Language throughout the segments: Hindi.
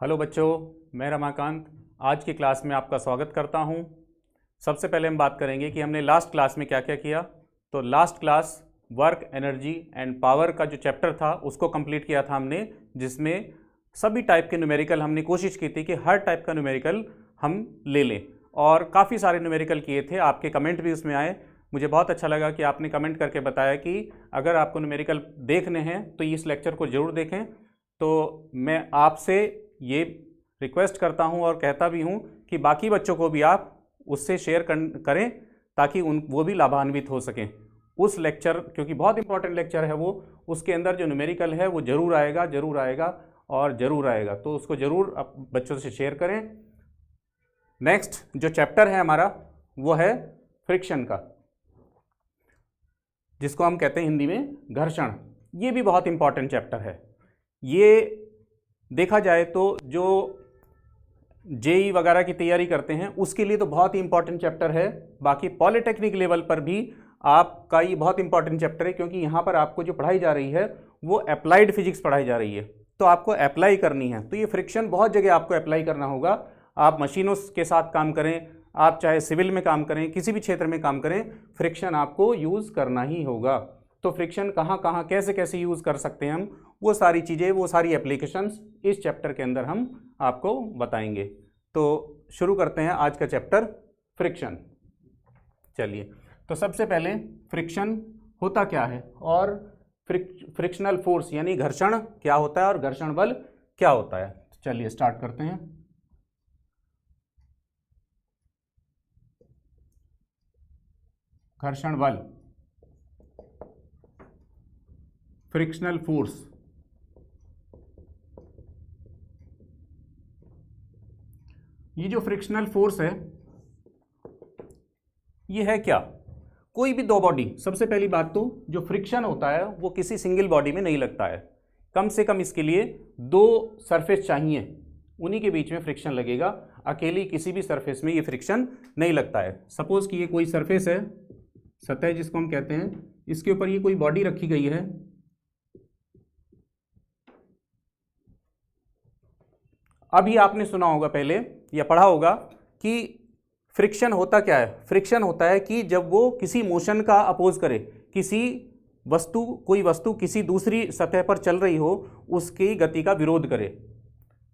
हेलो बच्चों, मैं रमाकांत आज की क्लास में आपका स्वागत करता हूं। सबसे पहले हम बात करेंगे कि हमने लास्ट क्लास में क्या क्या किया। तो last class work, energy and power का जो चैप्टर था उसको कंप्लीट किया था हमने, जिसमें सभी टाइप के न्यूमेरिकल हमने कोशिश की थी कि हर टाइप का न्यूमेरिकल हम ले लें और काफ़ी सारे न्यूमेरिकल किए थे। आपके कमेंट भी उसमें आए। मुझे बहुत अच्छा लगा कि आपने कमेंट करके बताया कि अगर आपको न्यूमेरिकल देखने हैं तो इस लेक्चर को ज़रूर देखें। तो मैं आपसे ये रिक्वेस्ट करता हूं और कहता भी हूं कि बाकी बच्चों को भी आप उससे शेयर करें ताकि वो भी लाभान्वित हो सकें। उस लेक्चर, क्योंकि बहुत इंपॉर्टेंट लेक्चर है वो, उसके अंदर जो न्यूमेरिकल है वो ज़रूर आएगा, ज़रूर आएगा और ज़रूर आएगा। तो उसको ज़रूर बच्चों से शेयर करें। नेक्स्ट जो चैप्टर है हमारा वो है फ्रिक्शन का, जिसको हम कहते हैं हिंदी में घर्षण। ये भी बहुत इंपॉर्टेंट चैप्टर है। ये देखा जाए तो जो जेई वगैरह की तैयारी करते हैं उसके लिए तो बहुत ही इंपॉर्टेंट चैप्टर है। बाकी पॉलिटेक्निक लेवल पर भी आपका ये बहुत इंपॉर्टेंट चैप्टर है, क्योंकि यहाँ पर आपको जो पढ़ाई जा रही है वो अप्लाइड फिजिक्स पढ़ाई जा रही है, तो आपको अप्लाई करनी है। तो ये फ्रिक्शन बहुत जगह आपको अप्लाई करना होगा। आप मशीनों के साथ काम करें, आप चाहे सिविल में काम करें, किसी भी क्षेत्र में काम करें, फ्रिक्शन आपको यूज़ करना ही होगा। तो फ्रिक्शन कहाँ कहाँ कैसे कैसे यूज़ कर सकते हैं हम, वो सारी चीज़ें, वो सारी एप्लीकेशंस इस चैप्टर के अंदर हम आपको बताएंगे। तो शुरू करते हैं आज का चैप्टर फ्रिक्शन। चलिए, तो सबसे पहले फ्रिक्शन होता क्या है और फ्रिक्शनल फोर्स यानी घर्षण क्या होता है और घर्षण बल क्या होता है। चलिए स्टार्ट करते हैं। घर्षण बल, फ्रिक्शनल फोर्स। ये जो फ्रिक्शनल फोर्स है ये है क्या? कोई भी दो बॉडी, सबसे पहली बात तो जो फ्रिक्शन होता है वो किसी सिंगल बॉडी में नहीं लगता है। कम से कम इसके लिए दो सरफेस चाहिए, उन्हीं के बीच में फ्रिक्शन लगेगा। अकेली किसी भी सरफेस में ये फ्रिक्शन नहीं लगता है। सपोज कि ये कोई सरफेस है, सतह जिसको हम कहते हैं, इसके ऊपर ये कोई बॉडी रखी गई है। अभी आपने सुना होगा पहले या पढ़ा होगा कि फ्रिक्शन होता क्या है। फ्रिक्शन होता है कि जब वो किसी मोशन का अपोज करे, कोई वस्तु किसी दूसरी सतह पर चल रही हो, उसकी गति का विरोध करे।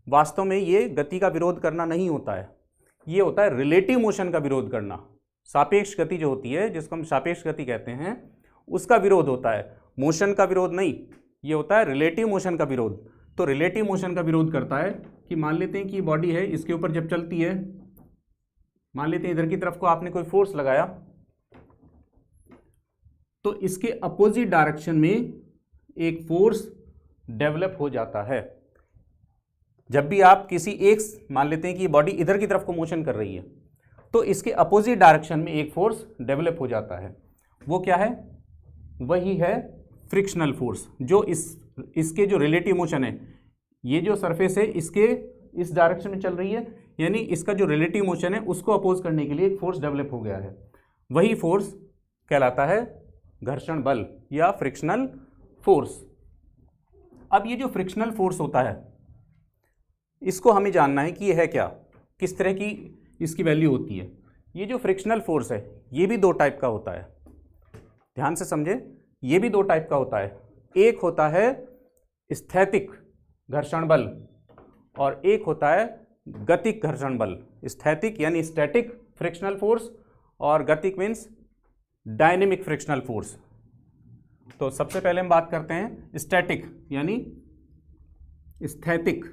वास्तव में ये गति का विरोध करना नहीं होता है, ये होता है रिलेटिव मोशन का विरोध करना। सापेक्ष गति जो होती है, जिसको हम सापेक्ष गति कहते हैं, उसका विरोध होता है, मोशन का विरोध नहीं। ये होता है रिलेटिव मोशन का विरोध। तो रिलेटिव मोशन का विरोध करता है कि मान लेते हैं कि बॉडी है, इसके ऊपर जब चलती है, मान लेते हैं इधर की तरफ को आपने कोई फोर्स लगाया, तो इसके अपोजिट डायरेक्शन में एक फोर्स डेवलप हो जाता है। जब भी आप किसी एक, मान लेते हैं कि बॉडी इधर की तरफ को मोशन कर रही है, तो इसके अपोजिट डायरेक्शन में एक फोर्स डेवलप हो जाता है। वो क्या है? वही है फ्रिक्शनल फोर्स। जो इसके जो रिलेटिव मोशन है, ये जो सरफेस है इसके इस डायरेक्शन में चल रही है, यानी इसका जो रिलेटिव मोशन है उसको अपोज करने के लिए एक फोर्स डेवलप हो गया है। वही फोर्स कहलाता है घर्षण बल या फ्रिक्शनल फोर्स। अब ये जो फ्रिक्शनल फोर्स होता है, इसको हमें जानना है कि ये है क्या, किस तरह की इसकी वैल्यू होती है। ये जो फ्रिक्शनल फोर्स है ये भी दो टाइप का होता है, ध्यान से समझे। ये भी दो टाइप का होता है। एक होता है स्थैतिक घर्षण बल और एक होता है गतिक घर्षण बल। स्थैतिक यानी स्टैटिक फ्रिक्शनल फोर्स और गतिक मीन्स डायनेमिक फ्रिक्शनल फोर्स। तो सबसे पहले हम बात करते हैं स्टैटिक यानी स्थैतिक।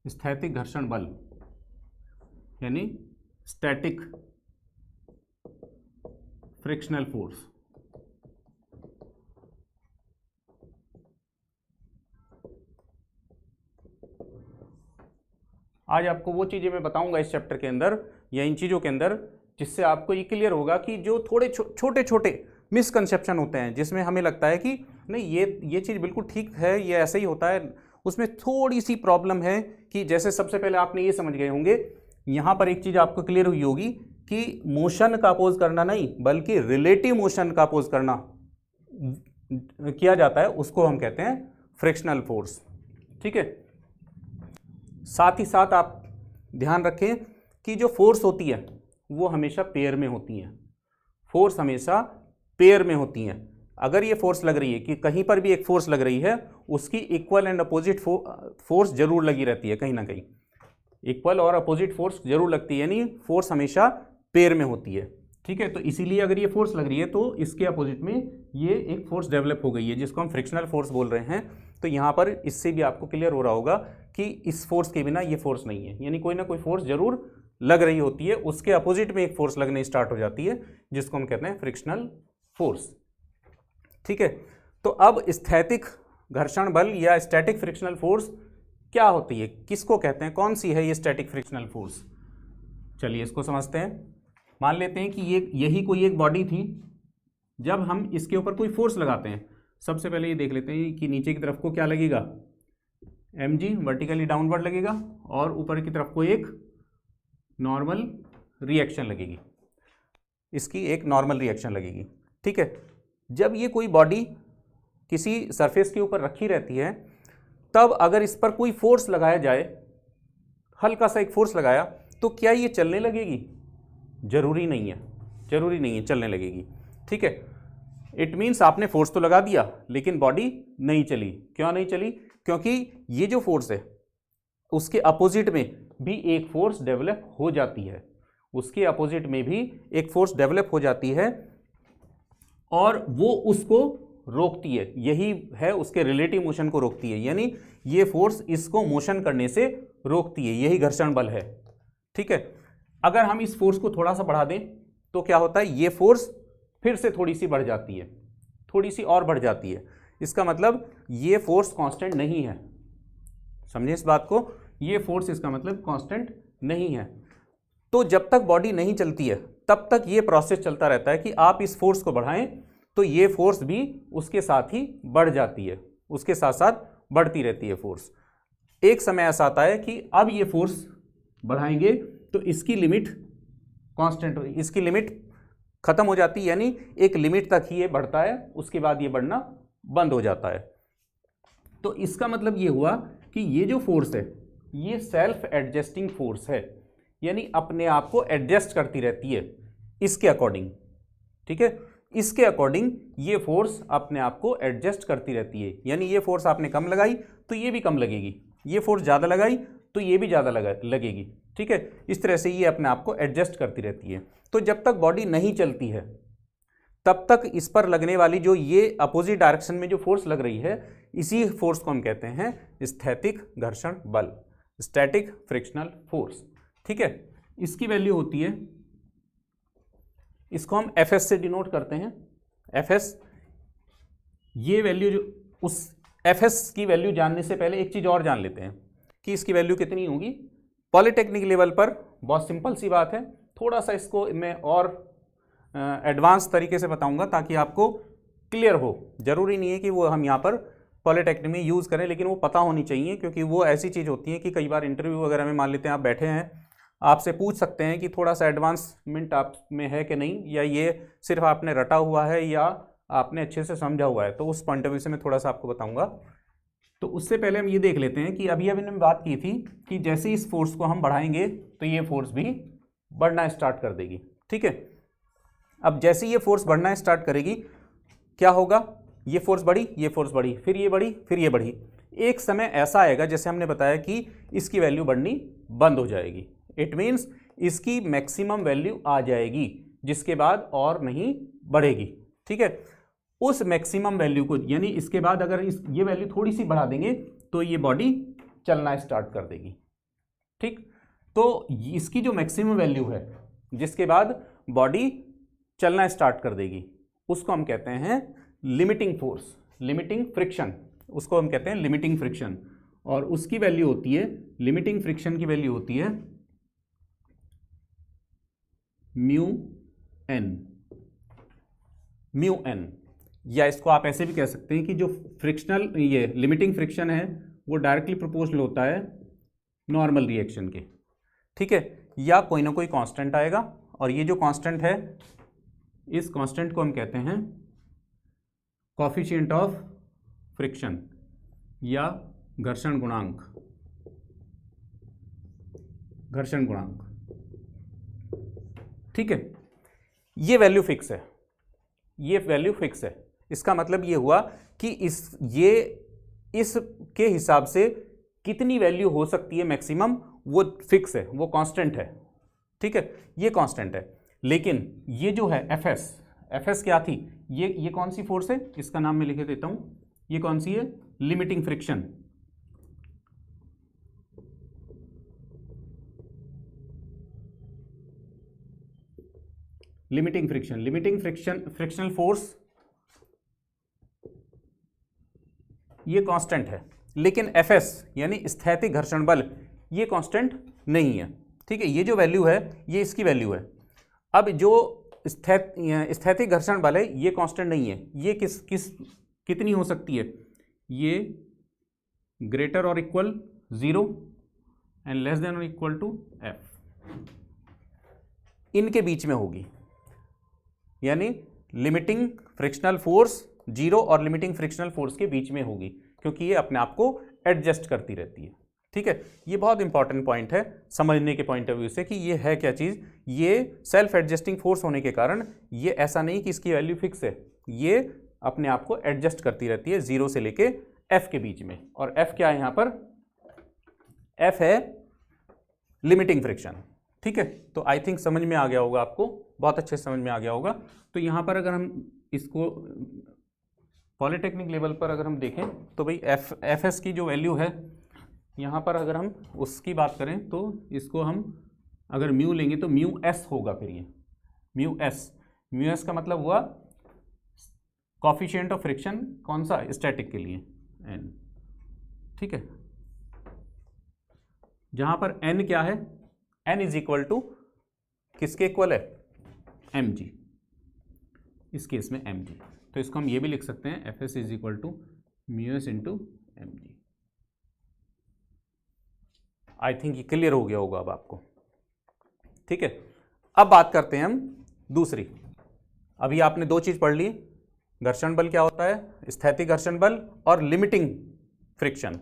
स्थैतिक घर्षण बल यानी स्टैटिक फ्रिक्शनल फोर्स। आज आपको वो चीज़ें मैं बताऊंगा इस चैप्टर के अंदर या इन चीज़ों के अंदर, जिससे आपको ये क्लियर होगा कि जो थोड़े छोटे छोटे मिसकंसेप्शन होते हैं, जिसमें हमें लगता है कि नहीं ये चीज़ बिल्कुल ठीक है, ये ऐसे ही होता है, उसमें थोड़ी सी प्रॉब्लम है। कि जैसे सबसे पहले आपने ये समझ गए होंगे, यहाँ पर एक चीज़ आपको क्लियर हुई होगी कि मोशन का अपोज करना नहीं बल्कि रिलेटिव मोशन का अपोज करना, किया जाता है उसको हम कहते हैं फ्रिक्शनल फोर्स। ठीक है, साथ ही साथ आप ध्यान रखें कि जो फोर्स होती है वो हमेशा पेयर में होती है। फोर्स हमेशा पेयर में होती हैं। अगर ये फोर्स लग रही है कि कहीं पर भी एक फोर्स लग रही है, उसकी इक्वल एंड अपोजिट फोर्स जरूर लगी रहती है, कहीं ना कहीं इक्वल और अपोजिट फोर्स जरूर लगती है, यानी फोर्स हमेशा पेयर में होती है। ठीक है, तो इसीलिए अगर ये फोर्स लग रही है तो इसके अपोजिट में ये एक फोर्स डेवलप हो गई है जिसको हम फ्रिक्शनल फोर्स बोल रहे हैं। तो यहाँ पर इससे भी आपको क्लियर हो रहा होगा कि इस फोर्स के बिना ये फोर्स नहीं है, यानी कोई ना कोई फोर्स जरूर लग रही होती है, उसके अपोजिट में एक फोर्स लगने स्टार्ट हो जाती है जिसको हम कहते हैं फ्रिक्शनल फोर्स। ठीक है, तो अब स्थैतिक घर्षण बल या स्टैटिक फ्रिक्शनल फोर्स क्या होती है, किसको कहते हैं, कौन सी है ये स्टैटिक फ्रिक्शनल फोर्स? चलिए इसको समझते हैं। मान लेते हैं कि यही कोई एक बॉडी थी। जब हम इसके ऊपर कोई फोर्स लगाते हैं, सबसे पहले ये देख लेते हैं कि नीचे की तरफ को क्या लगेगा, mg वर्टिकली डाउनवर्ड लगेगा, और ऊपर की तरफ को एक नॉर्मल रिएक्शन लगेगी, इसकी एक नॉर्मल रिएक्शन लगेगी। ठीक है, जब ये कोई बॉडी किसी सरफेस के ऊपर रखी रहती है, तब अगर इस पर कोई फोर्स लगाया जाए, हल्का सा एक फोर्स लगाया, तो क्या ये चलने लगेगी? जरूरी नहीं है, जरूरी नहीं है चलने लगेगी। ठीक है, इट मीन्स आपने फोर्स तो लगा दिया लेकिन बॉडी नहीं चली। क्यों नहीं चली? क्योंकि ये जो फोर्स है उसके अपोजिट में भी एक फोर्स डेवलप हो जाती है, उसके अपोजिट में भी एक फोर्स डेवलप हो जाती है और वो उसको रोकती है, यही है उसके रिलेटिव मोशन को रोकती है, यानी ये फोर्स इसको मोशन करने से रोकती है, यही घर्षण बल है। ठीक है, अगर हम इस फोर्स को थोड़ा सा बढ़ा दें तो क्या होता है, ये फोर्स फिर से थोड़ी सी बढ़ जाती है, थोड़ी सी और बढ़ जाती है। इसका मतलब ये फोर्स कांस्टेंट नहीं है, समझे इस बात को, ये फोर्स इसका मतलब कांस्टेंट नहीं है। तो जब तक बॉडी नहीं चलती है तब तक ये प्रोसेस चलता रहता है कि आप इस फोर्स को बढ़ाएं तो ये फोर्स भी उसके साथ ही बढ़ जाती है, उसके साथ साथ बढ़ती रहती है फोर्स। एक समय ऐसा आता है कि अब ये फोर्स बढ़ाएंगे तो इसकी लिमिट कांस्टेंट, इसकी लिमिट खत्म हो जाती है, यानी एक लिमिट तक ही ये बढ़ता है, उसके बाद ये बढ़ना बंद हो जाता है। तो इसका मतलब ये हुआ कि ये जो फोर्स है ये सेल्फ एडजस्टिंग फोर्स है, यानी अपने आप को एडजस्ट करती रहती है इसके अकॉर्डिंग। ठीक है, इसके अकॉर्डिंग ये फोर्स अपने आप को एडजस्ट करती रहती है, यानी ये फोर्स आपने कम लगाई तो ये भी कम लगेगी, ये फोर्स ज़्यादा लगाई तो ये भी ज़्यादा लगेगी। ठीक है, इस तरह से ये अपने आप को एडजस्ट करती रहती है। तो जब तक बॉडी नहीं चलती है तब तक इस पर लगने वाली जो ये अपोजिट डायरेक्शन में जो फोर्स लग रही है, इसी फोर्स को हम कहते हैं स्थैतिक घर्षण बल, स्टैटिक फ्रिक्शनल फोर्स। ठीक है, इसकी वैल्यू होती है, इसको हम Fs से डिनोट करते हैं, Fs। ये वैल्यू जो उस Fs की वैल्यू जानने से पहले एक चीज और जान लेते हैं कि इसकी वैल्यू कितनी होगी। पॉलिटेक्निक लेवल पर बहुत सिंपल सी बात है, थोड़ा सा इसको मैं और एडवांस तरीके से बताऊंगा ताकि आपको क्लियर हो। जरूरी नहीं है कि वो हम यहाँ पर पॉलिटेक्निक में यूज़ करें, लेकिन वो पता होनी चाहिए, क्योंकि वो ऐसी चीज़ होती है कि कई बार इंटरव्यू वगैरह में मान लेते हैं आप बैठे हैं, आपसे पूछ सकते हैं कि थोड़ा सा एडवांसमेंट आप में है कि नहीं, या ये सिर्फ आपने रटा हुआ है या आपने अच्छे से समझा हुआ है। तो उस पॉइंट ऑफ व्यू से मैं थोड़ा सा आपको बताऊँगा। तो उससे पहले हम ये देख लेते हैं कि अभी हमने बात की थी कि जैसे इस फोर्स को हम बढ़ाएंगे तो ये फोर्स भी बढ़ना स्टार्ट कर देगी। ठीक है, अब जैसे ये फोर्स बढ़ना स्टार्ट करेगी क्या होगा, ये फोर्स बढ़ी, ये फोर्स बढ़ी, फिर ये बढ़ी, फिर ये बढ़ी। एक समय ऐसा आएगा जैसे हमने बताया कि इसकी वैल्यू बढ़नी बंद हो जाएगी, इट मीन्स इसकी मैक्सिमम वैल्यू आ जाएगी जिसके बाद और नहीं बढ़ेगी। ठीक है, उस मैक्सिमम वैल्यू को, यानी इसके बाद अगर ये वैल्यू थोड़ी सी बढ़ा देंगे तो ये बॉडी चलना स्टार्ट कर देगी। ठीक, तो इसकी जो मैक्सिमम वैल्यू है जिसके बाद बॉडी चलना स्टार्ट कर देगी, उसको हम कहते हैं लिमिटिंग फोर्स, लिमिटिंग फ्रिक्शन, उसको हम कहते हैं लिमिटिंग फ्रिक्शन। और उसकी वैल्यू होती है, लिमिटिंग फ्रिक्शन की वैल्यू होती है म्यू एन, या इसको आप ऐसे भी कह सकते हैं कि जो फ्रिक्शनल, ये लिमिटिंग फ्रिक्शन है वो डायरेक्टली प्रोपोर्शनल होता है नॉर्मल रिएक्शन के। ठीक है, या कोई ना कोई कांस्टेंट आएगा, और ये जो कांस्टेंट है इस कांस्टेंट को हम कहते हैं कॉफिशिएंट ऑफ फ्रिक्शन या घर्षण गुणांक, घर्षण गुणांक, ठीक है। ये वैल्यू फिक्स है, ये वैल्यू फिक्स है। इसका मतलब ये हुआ कि इसके हिसाब से कितनी वैल्यू हो सकती है मैक्सिमम, वो फिक्स है, वो कांस्टेंट है, ठीक है, ये कांस्टेंट है। लेकिन ये जो है एफएस क्या थी, ये कौन सी फोर्स है, इसका नाम मैं लिख देता हूं, ये कौन सी है, limiting friction. Limiting friction, frictional force ये कांस्टेंट है। लेकिन एफएस यानी स्थैतिक घर्षण बल ये कांस्टेंट नहीं है, ठीक है। ये जो वैल्यू है ये इसकी वैल्यू है। अब जो स्थैतिक घर्षण बल है ये कांस्टेंट नहीं है, ये कितनी हो सकती है, ये ग्रेटर और इक्वल 0 एंड लेस देन और इक्वल टू एफ, इनके बीच में होगी। यानी लिमिटिंग फ्रिक्शनल फोर्स 0 और लिमिटिंग फ्रिक्शनल फोर्स के बीच में होगी, क्योंकि ये अपने आप को एडजस्ट करती रहती है, ठीक है। ये बहुत इंपॉर्टेंट पॉइंट है समझने के पॉइंट ऑफ व्यू से कि ये है क्या चीज़। ये सेल्फ एडजस्टिंग फोर्स होने के कारण ये ऐसा नहीं कि इसकी वैल्यू फिक्स है, ये अपने आप को एडजस्ट करती रहती है 0 से लेके एफ के बीच में। और एफ क्या है यहाँ पर, एफ है लिमिटिंग फ्रिक्शन, ठीक है। तो आई थिंक समझ में आ गया होगा आपको, बहुत अच्छे से समझ में आ गया होगा। तो यहाँ पर अगर हम इसको पॉलिटेक्निक लेवल पर अगर हम देखें तो भाई एफ एस की जो वैल्यू है यहाँ पर अगर हम उसकी बात करें तो इसको हम अगर म्यू लेंगे तो म्यू एस होगा, फिर ये म्यू एस का मतलब हुआ कॉफिशिएंट ऑफ फ्रिक्शन, कौन सा, स्टैटिक के लिए एन, ठीक है। जहाँ पर एन क्या है, एन इज इक्वल टू किसके इक्वल है, एम जी, इस केस में एम जी। तो इसको हम ये भी लिख सकते हैं F S is equal to mu S into M G. I think ये क्लियर हो गया होगा अब आपको, ठीक है। अब बात करते हैं हम दूसरी। अभी आपने दो चीज पढ़ ली, घर्षण बल क्या होता है, स्थैतिक घर्षण बल, और लिमिटिंग फ्रिक्शन,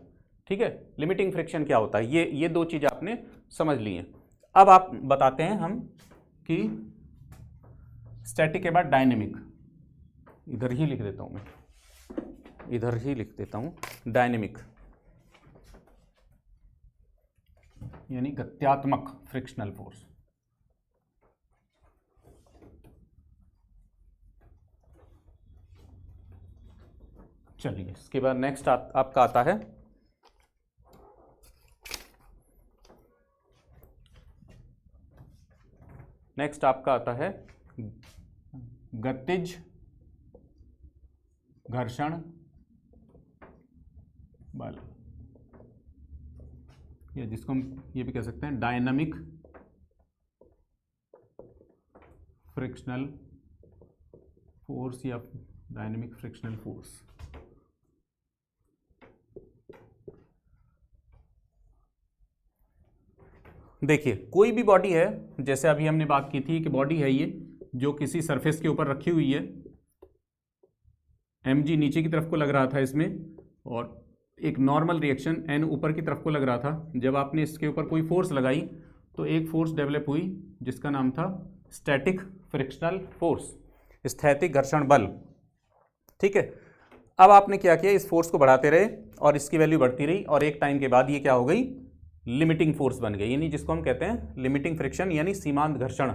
ठीक है। लिमिटिंग फ्रिक्शन क्या होता है, ये दो चीज आपने समझ ली हैं। अब आप बताते हैं हम कि स्टैटिक के बाद डायनेमिक, इधर ही लिख देता हूं मैं, इधर ही लिख देता हूं डायनेमिक यानी गत्यात्मक फ्रिक्शनल फोर्स। चलिए इसके बाद नेक्स्ट आपका आता है गतिज घर्षण बल, या जिसको हम ये भी कह सकते हैं डायनामिक फ्रिक्शनल फोर्स या डायनामिक फ्रिक्शनल फोर्स। देखिए कोई भी बॉडी है, जैसे अभी हमने बात की थी कि बॉडी है ये जो किसी सरफेस के ऊपर रखी हुई है, mg नीचे की तरफ को लग रहा था इसमें, और एक नॉर्मल रिएक्शन n ऊपर की तरफ को लग रहा था। जब आपने इसके ऊपर कोई फोर्स लगाई तो एक फोर्स डेवलप हुई जिसका नाम था स्टैटिक फ्रिक्शनल फोर्स, स्थैतिक घर्षण बल, ठीक है। अब आपने क्या किया, इस फोर्स को बढ़ाते रहे और इसकी वैल्यू बढ़ती रही, और एक टाइम के बाद ये क्या हो गई, लिमिटिंग फोर्स बन गई, यानी जिसको हम कहते हैं लिमिटिंग फ्रिक्शन यानी सीमांत घर्षण।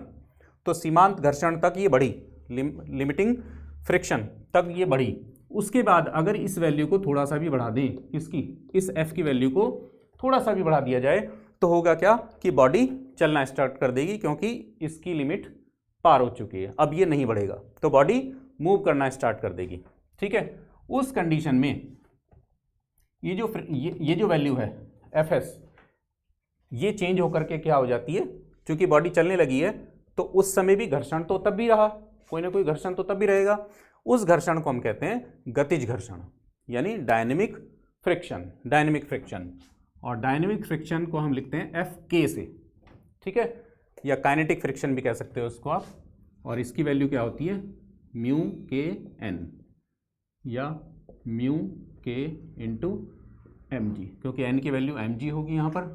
तो सीमांत घर्षण तक ये बढ़ी, लिमिटिंग फ्रिक्शन तक ये बढ़ी। उसके बाद अगर इस वैल्यू को थोड़ा सा भी बढ़ा दें, किसकी, इस एफ की वैल्यू को थोड़ा सा भी बढ़ा दिया जाए, तो होगा क्या कि बॉडी चलना स्टार्ट कर देगी, क्योंकि इसकी लिमिट पार हो चुकी है। अब ये नहीं बढ़ेगा तो बॉडी मूव करना स्टार्ट कर देगी, ठीक है। उस कंडीशन में ये जो वैल्यू है एफ एस, ये चेंज होकर के क्या हो जाती है, क्योंकि बॉडी चलने लगी है तो उस समय भी घर्षण तो तब भी रहा, कोई ना कोई घर्षण तो तब भी रहेगा। उस घर्षण को हम कहते हैं गतिज घर्षण यानी डायनेमिक फ्रिक्शन। और डायनेमिक फ्रिक्शन को हम लिखते हैं एफ के से, ठीक है, या काइनेटिक फ्रिक्शन भी कह सकते हो उसको आप। और इसकी वैल्यू क्या होती है, म्यू के एन, या म्यू के इंटू एम जी, क्योंकि एन की वैल्यू एम जी होगी यहाँ पर।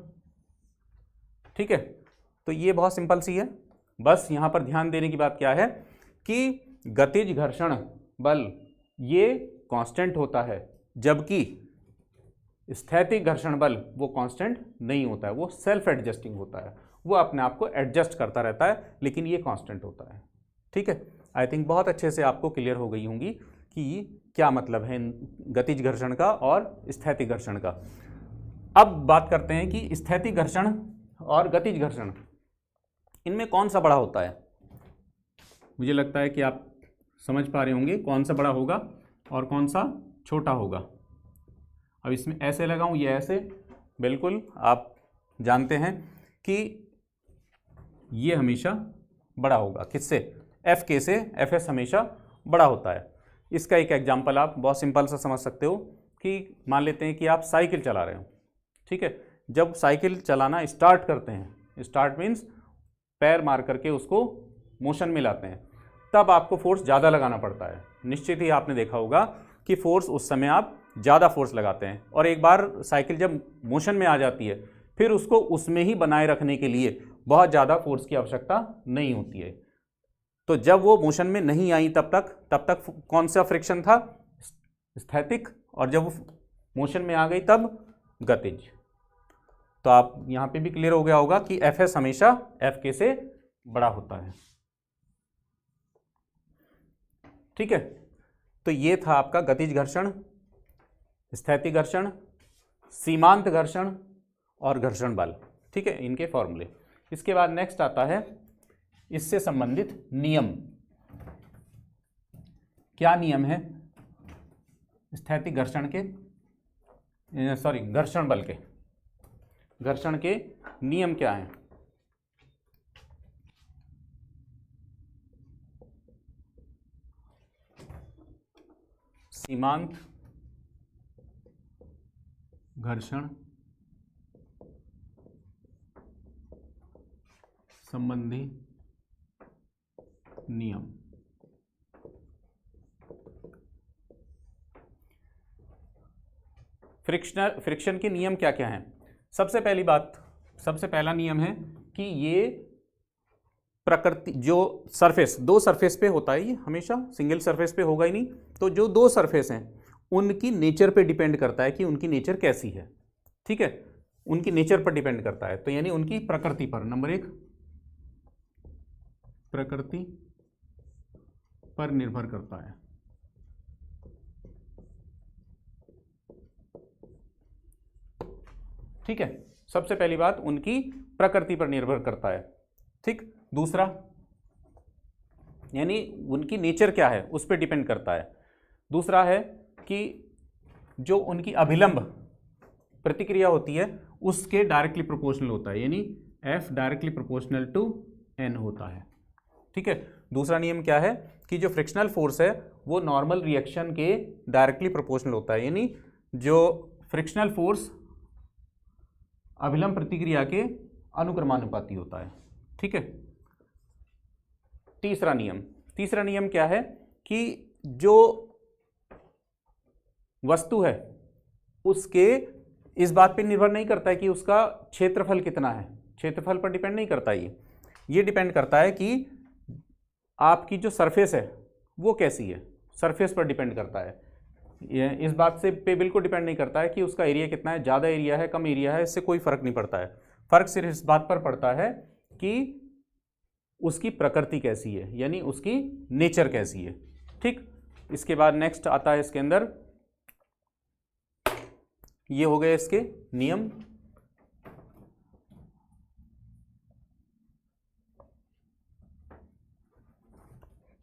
ठीक है, तो ये बहुत सिंपल सी है। बस यहाँ पर ध्यान देने की बात क्या है कि गतिज घर्षण बल ये कांस्टेंट होता है, जबकि स्थैतिक घर्षण बल वो कांस्टेंट नहीं होता है, वो सेल्फ एडजस्टिंग होता है, वो अपने आप को एडजस्ट करता रहता है, लेकिन ये कांस्टेंट होता है। ठीक है, आई थिंक बहुत अच्छे से आपको क्लियर हो गई होंगी कि क्या मतलब है गतिज घर्षण का और स्थैतिक घर्षण का। अब बात करते हैं कि स्थैतिक घर्षण और गतिज घर्षण, इनमें कौन सा बड़ा होता है। मुझे लगता है कि आप समझ पा रहे होंगे कौन सा बड़ा होगा और कौन सा छोटा होगा। अब इसमें ऐसे लगाऊं, ये ऐसे, बिल्कुल आप जानते हैं कि ये हमेशा बड़ा होगा, किससे, एफ के से एफ एस हमेशा बड़ा होता है। इसका एक एग्जाम्पल आप बहुत सिंपल सा समझ सकते हो कि मान लेते हैं कि आप साइकिल चला रहे हो। ठीक है, जब साइकिल चलाना स्टार्ट करते हैं, स्टार्ट मीन्स पैर मार करके उसको मोशन में लाते हैं, तब आपको फोर्स ज़्यादा लगाना पड़ता है। निश्चित ही आपने देखा होगा कि फोर्स उस समय आप ज़्यादा फोर्स लगाते हैं, और एक बार साइकिल जब मोशन में आ जाती है फिर उसको उसमें ही बनाए रखने के लिए बहुत ज़्यादा फोर्स की आवश्यकता नहीं होती है। तो जब वो मोशन में नहीं आई तब तक कौन सा फ्रिक्शन था, स्थैतिक, और जब वो मोशन में आ गई तब गतिज। तो आप यहाँ पे भी क्लियर हो गया होगा कि एफ एस हमेशा एफ के से बड़ा होता है। ठीक है, तो ये था आपका गतिज घर्षण, स्थैतिक घर्षण, सीमांत घर्षण और घर्षण बल। ठीक है, इनके फॉर्मूले। इसके बाद नेक्स्ट आता है इससे संबंधित नियम। क्या नियम है स्थैतिक घर्षण के, सॉरी घर्षण बल के, घर्षण के नियम क्या हैं। सीमांत घर्षण संबंधी नियम। फ्रिक्शन के नियम क्या क्या हैं। सबसे पहला नियम है कि ये प्रकृति, जो सरफेस, दो सरफेस पे होता है, ये हमेशा सिंगल सरफेस पे होगा ही नहीं, तो जो दो सरफेस हैं उनकी नेचर पे डिपेंड करता है कि उनकी नेचर कैसी है। ठीक है, उनकी नेचर पर डिपेंड करता है, तो यानी उनकी प्रकृति पर। नंबर एक, प्रकृति पर निर्भर करता है। ठीक है, सबसे पहली बात उनकी प्रकृति पर निर्भर करता है। ठीक, दूसरा यानी उनकी नेचर क्या है उस पर डिपेंड करता है। दूसरा है कि जो उनकी अभिलंब प्रतिक्रिया होती है उसके डायरेक्टली प्रोपोर्शनल होता है, यानी F directly proportional to N होता है। ठीक है, दूसरा नियम क्या है कि जो फ्रिक्शनल फोर्स है वो नॉर्मल रिएक्शन के डायरेक्टली प्रोपोर्शनल होता है, यानी जो फ्रिक्शनल फोर्स अभिलंब प्रतिक्रिया के अनुक्रमानुपाती होता है। ठीक है, तीसरा नियम क्या है कि जो वस्तु है उसके इस बात पर निर्भर नहीं करता है कि उसका क्षेत्रफल कितना है, क्षेत्रफल पर डिपेंड नहीं करता, ये डिपेंड करता है कि आपकी जो सरफेस है वो कैसी है, सरफेस पर डिपेंड करता है। इस बात से पे बिल्कुल डिपेंड नहीं करता है कि उसका एरिया कितना है, ज़्यादा एरिया है कम एरिया है, इससे कोई फर्क नहीं पड़ता है। फर्क सिर्फ इस बात पर पड़ता है कि उसकी प्रकृति कैसी है, यानी उसकी नेचर कैसी है। ठीक, इसके बाद नेक्स्ट आता है इसके अंदर, ये हो गए इसके नियम।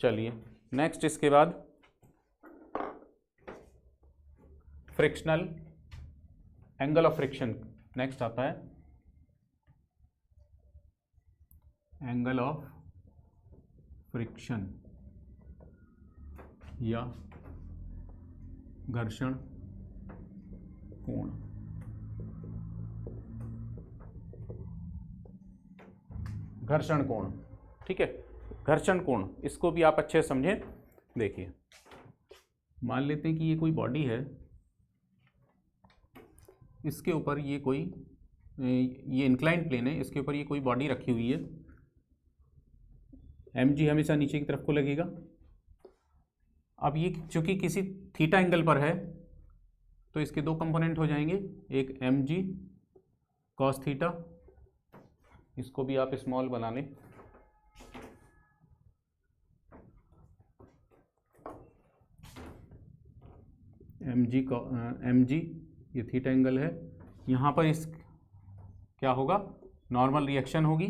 चलिए नेक्स्ट इसके बाद frictional angle of friction next आता है, एंगल ऑफ फ्रिक्शन या घर्षण कोण। घर्षण कोण, ठीक है, घर्षण कोण, इसको भी आप अच्छे से समझें। देखिए मान लेते हैं कि ये कोई बॉडी है, इसके ऊपर ये कोई ये इंक्लाइंड प्लेन है, इसके ऊपर ये कोई बॉडी रखी हुई है, mg हमेशा नीचे की तरफ को लगेगा। अब ये चूंकि किसी थीटा एंगल पर है तो इसके दो कंपोनेंट हो जाएंगे, एक mg cos थीटा, इसको भी आप स्मॉल बना लें, mg ये थीटा एंगल है, यहाँ पर इस क्या होगा, नॉर्मल रिएक्शन होगी,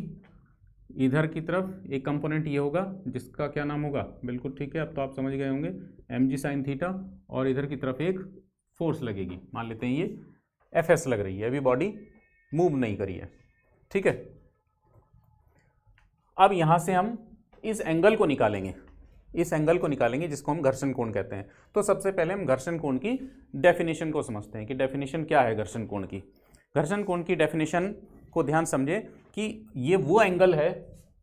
इधर की तरफ एक कंपोनेंट ये होगा जिसका क्या नाम होगा, बिल्कुल ठीक है, अब तो आप समझ गए होंगे, mg sin थीटा, और इधर की तरफ एक फोर्स लगेगी, मान लेते हैं ये Fs लग रही है, अभी बॉडी मूव नहीं करी है, ठीक है। अब यहाँ से हम इस एंगल को निकालेंगे, इस एंगल को निकालेंगे जिसको हम घर्षण कोण कहते हैं। तो सबसे पहले हम घर्षण कोण की डेफिनेशन को समझते हैं कि डेफिनेशन क्या है घर्षण कोण की। घर्षण कोण की डेफिनेशन को ध्यान समझे कि ये वो एंगल है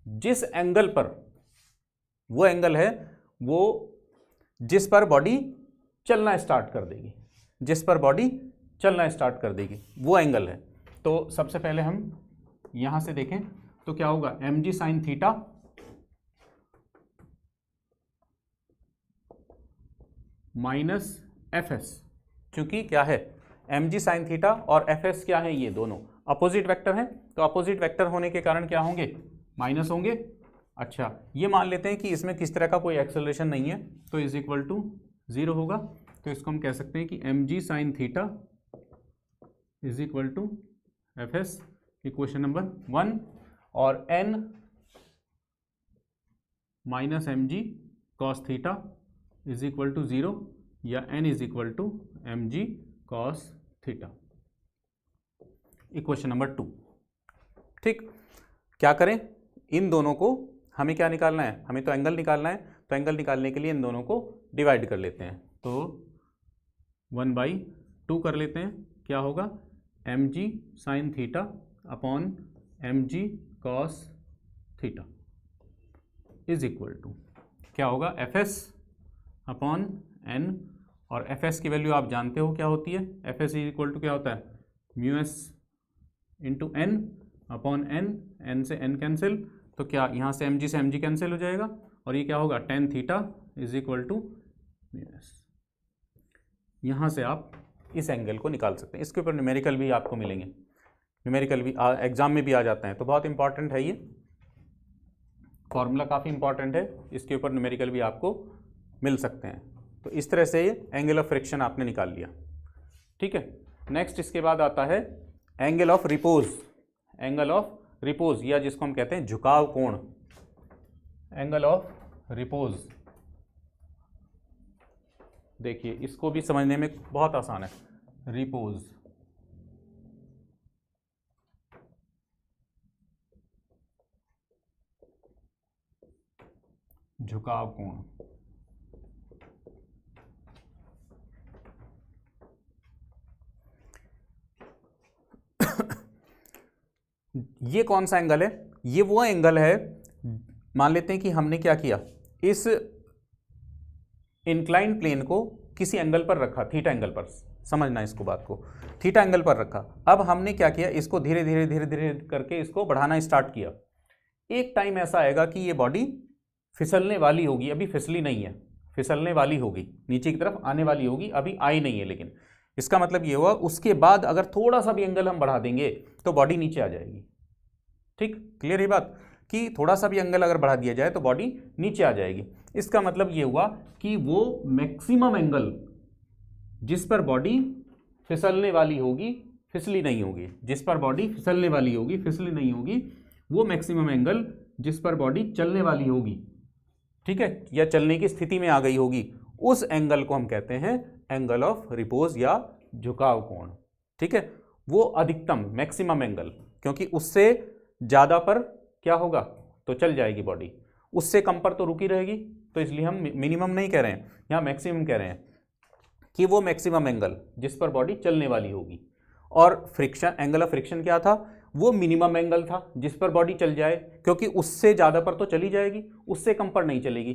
जिस एंगल पर, वो एंगल है वो जिस पर बॉडी चलना स्टार्ट कर देगी, जिस पर बॉडी चलना स्टार्ट कर देगी, वो एंगल है। तो सबसे पहले हम यहां से देखें तो क्या होगा, mg sin theta minus Fs, क्योंकि क्या है, mg sin थीटा और Fs क्या है, ये दोनों अपोजिट वेक्टर हैं, तो अपोजिट वेक्टर होने के कारण क्या होंगे, माइनस होंगे। अच्छा, ये मान लेते हैं कि इसमें किस तरह का कोई एक्सेलरेशन नहीं है, तो इज इक्वल टू 0 होगा, तो इसको हम कह सकते हैं कि mg sin theta is equal to Fs, equation number 1, और n minus mg cos theta is equal to 0, या n is equal to mg cos theta, equation number 2। ठीक, क्या करें, इन दोनों को हमें क्या निकालना है, हमें तो एंगल निकालना है, तो एंगल निकालने के लिए इन दोनों को डिवाइड कर लेते हैं, तो 1/2 कर लेते हैं, क्या होगा, mg sin theta upon mg cos theta is equal to क्या होगा, Fs अपॉन n, और Fs की वैल्यू आप जानते हो क्या होती है, Fs इज इक्वल टू क्या होता है, μs into n upon n से n कैंसिल, तो क्या यहाँ से mg कैंसिल हो जाएगा, और ये क्या होगा, tan theta is equal to μs। यहाँ से आप इस एंगल को निकाल सकते हैं, इसके ऊपर न्यूमेरिकल भी आपको मिलेंगे, न्यूमेरिकल भी एग्जाम में भी आ जाते हैं, तो बहुत इंपॉर्टेंट है, ये फॉर्मूला काफ़ी इंपॉर्टेंट है, इसके ऊपर न्यूमेरिकल भी आपको मिल सकते हैं। तो इस तरह से ये एंगल ऑफ फ्रिक्शन आपने निकाल लिया, ठीक है। नेक्स्ट इसके बाद आता है angle of repose, angle of repose या जिसको हम कहते हैं झुकाव कोण, एंगल ऑफ रिपोज। देखिए इसको भी समझने में बहुत आसान है, रिपोज, झुकाव कोण। ये कौन सा एंगल है, ये वो एंगल है, मान लेते हैं कि हमने क्या किया, इस इंक्लाइंड प्लेन को किसी एंगल पर रखा, थीटा एंगल पर, समझना इसको बात को, थीटा एंगल पर रखा। अब हमने क्या किया, इसको धीरे धीरे धीरे धीरे करके इसको बढ़ाना स्टार्ट किया। एक टाइम ऐसा आएगा कि ये बॉडी फिसलने वाली होगी, अभी फिसली नहीं है, फिसलने वाली होगी, नीचे की तरफ आने वाली होगी, अभी आई नहीं है, लेकिन इसका मतलब ये हुआ उसके बाद अगर थोड़ा सा भी एंगल हम बढ़ा देंगे तो बॉडी नीचे आ जाएगी। ठीक, क्लियर है बात, कि थोड़ा सा भी एंगल अगर बढ़ा दिया जाए तो बॉडी नीचे आ जाएगी। इसका मतलब ये हुआ कि वो मैक्सिमम एंगल जिस पर बॉडी फिसलने वाली होगी, फिसली नहीं होगी, जिस पर बॉडी फिसलने वाली होगी, फिसली नहीं होगी, वो मैक्सिमम एंगल जिस पर बॉडी चलने वाली होगी, ठीक है, या चलने की स्थिति में आ गई होगी, उस एंगल को हम कहते हैं एंगल ऑफ रिपोज या झुकाव कोण। ठीक है, वो अधिकतम मैक्सिमम एंगल, क्योंकि उससे ज़्यादा पर क्या होगा, तो चल जाएगी बॉडी, उससे कम पर तो रुकी रहेगी, तो इसलिए हम मिनिमम नहीं कह रहे हैं, यहाँ मैक्सिमम कह रहे हैं कि वो मैक्सिमम एंगल जिस पर बॉडी चलने वाली होगी। और फ्रिक्शन, एंगल ऑफ फ्रिक्शन क्या था, वो मिनिमम एंगल था जिस पर बॉडी चल जाए, क्योंकि उससे ज़्यादा पर तो चली जाएगी, उससे कम पर नहीं चलेगी।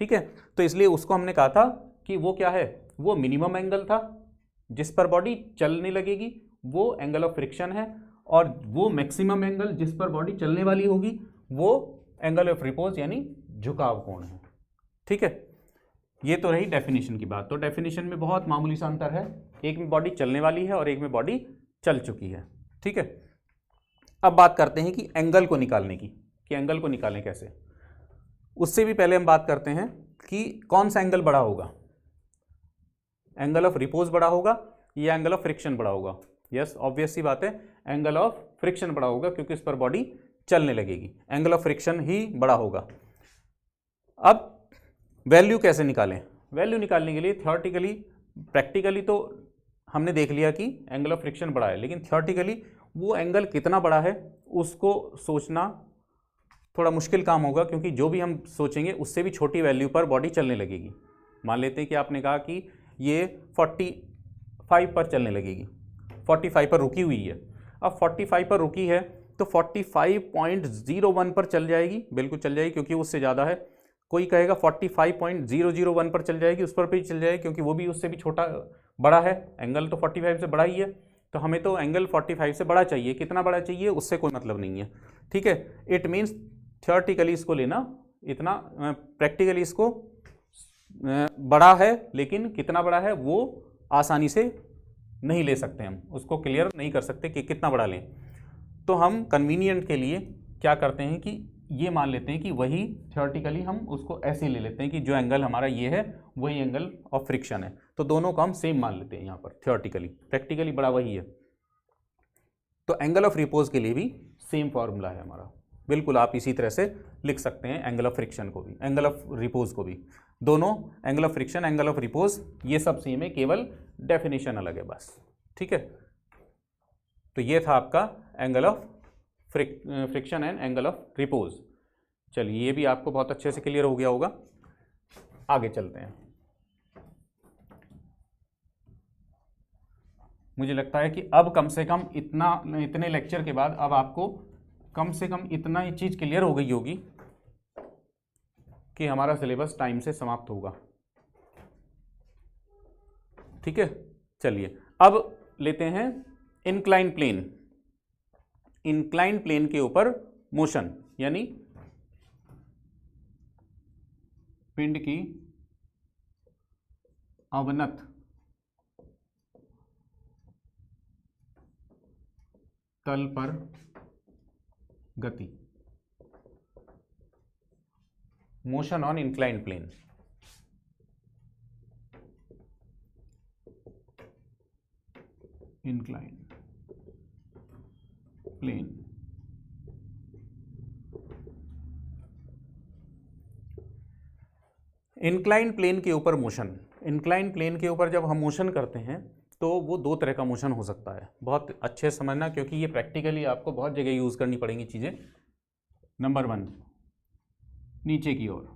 ठीक है, तो इसलिए उसको हमने कहा था कि वो क्या है, वो मिनिमम एंगल था जिस पर बॉडी चलने लगेगी, वो एंगल ऑफ फ्रिक्शन है, और वो मैक्सिमम एंगल जिस पर बॉडी चलने वाली होगी वो एंगल ऑफ रिपोज यानी झुकाव कोण है। ठीक है, ये तो रही डेफिनेशन की बात। तो डेफिनेशन में बहुत मामूली सा अंतर है, एक में बॉडी चलने वाली है और एक में बॉडी चल चुकी है। ठीक है, अब बात करते हैं कि एंगल को निकालने की, कि एंगल को निकालें कैसे। उससे भी पहले हम बात करते हैं कि कौन सा एंगल बड़ा होगा, एंगल ऑफ रिपोज बड़ा होगा या एंगल ऑफ फ्रिक्शन बड़ा होगा। यस, ऑब्वियस सी बात है, एंगल ऑफ फ्रिक्शन बड़ा होगा क्योंकि इस पर बॉडी चलने लगेगी, एंगल ऑफ फ्रिक्शन ही बड़ा होगा। अब वैल्यू कैसे निकालें? वैल्यू निकालने के लिए थियोरेटिकली, प्रैक्टिकली तो हमने देख लिया कि एंगल ऑफ फ्रिक्शन बड़ा है, लेकिन थियोरेटिकली वो एंगल कितना बड़ा है उसको सोचना थोड़ा मुश्किल काम होगा, क्योंकि जो भी हम सोचेंगे उससे भी छोटी वैल्यू पर बॉडी चलने लगेगी। मान लेते हैं कि आपने कहा कि ये 45 पर चलने लगेगी, 45 पर रुकी हुई है। अब 45 पर रुकी है तो 45.01 पर चल जाएगी, बिल्कुल चल जाएगी क्योंकि उससे ज़्यादा है। कोई कहेगा 45.001 पर चल जाएगी, उस पर भी चल जाएगी क्योंकि वो भी उससे भी छोटा बड़ा है, एंगल तो 45 से बड़ा ही है। तो हमें तो एंगल 45 से बड़ा चाहिए, कितना बड़ा चाहिए उससे कोई मतलब नहीं है। ठीक है, इट मीन्स थियोरेटिकली इसको लेना इतना, प्रैक्टिकली इसको बड़ा है, लेकिन कितना बड़ा है वो आसानी से नहीं ले सकते, हम उसको क्लियर नहीं कर सकते कि कितना बड़ा लें। तो हम कन्वीनियंट के लिए क्या करते हैं कि ये मान लेते हैं कि वही थियोरेटिकली हम उसको ऐसे ले लेते हैं कि जो एंगल हमारा ये है वही एंगल ऑफ फ्रिक्शन है। तो दोनों को हम सेम मान लेते हैं यहाँ पर थियोरेटिकली, प्रैक्टिकली बड़ा वही है। तो एंगल ऑफ रिपोज के लिए भी सेम फॉर्मूला है हमारा, बिल्कुल आप इसी तरह से लिख सकते हैं एंगल ऑफ फ्रिक्शन को भी, एंगल ऑफ रिपोज को भी। दोनों angle of friction, angle of repose ये सब सेम है, केवल डेफिनेशन अलग है बस। ठीक है, तो ये था आपका angle of friction and angle of repose. चलिए, ये भी आपको बहुत अच्छे से क्लियर हो गया होगा। आगे चलते हैं। मुझे लगता है कि अब कम से कम इतने लेक्चर के बाद अब आपको कम से कम इतना ही चीज़ क्लियर हो गई होगी कि हमारा सिलेबस टाइम से समाप्त होगा। ठीक है, चलिए अब लेते हैं इंक्लाइन प्लेन। इंक्लाइन प्लेन के ऊपर मोशन, यानी पिंड की अवनत तल पर गति, motion on incline plane. Incline plane, incline plane के ऊपर मोशन। इंक्लाइन प्लेन के ऊपर जब हम मोशन करते हैं तो वो दो तरह का मोशन हो सकता है, बहुत अच्छे से समझना क्योंकि ये प्रैक्टिकली आपको बहुत जगह यूज़ करनी पड़ेंगी चीज़ें। नंबर 1, नीचे की ओर,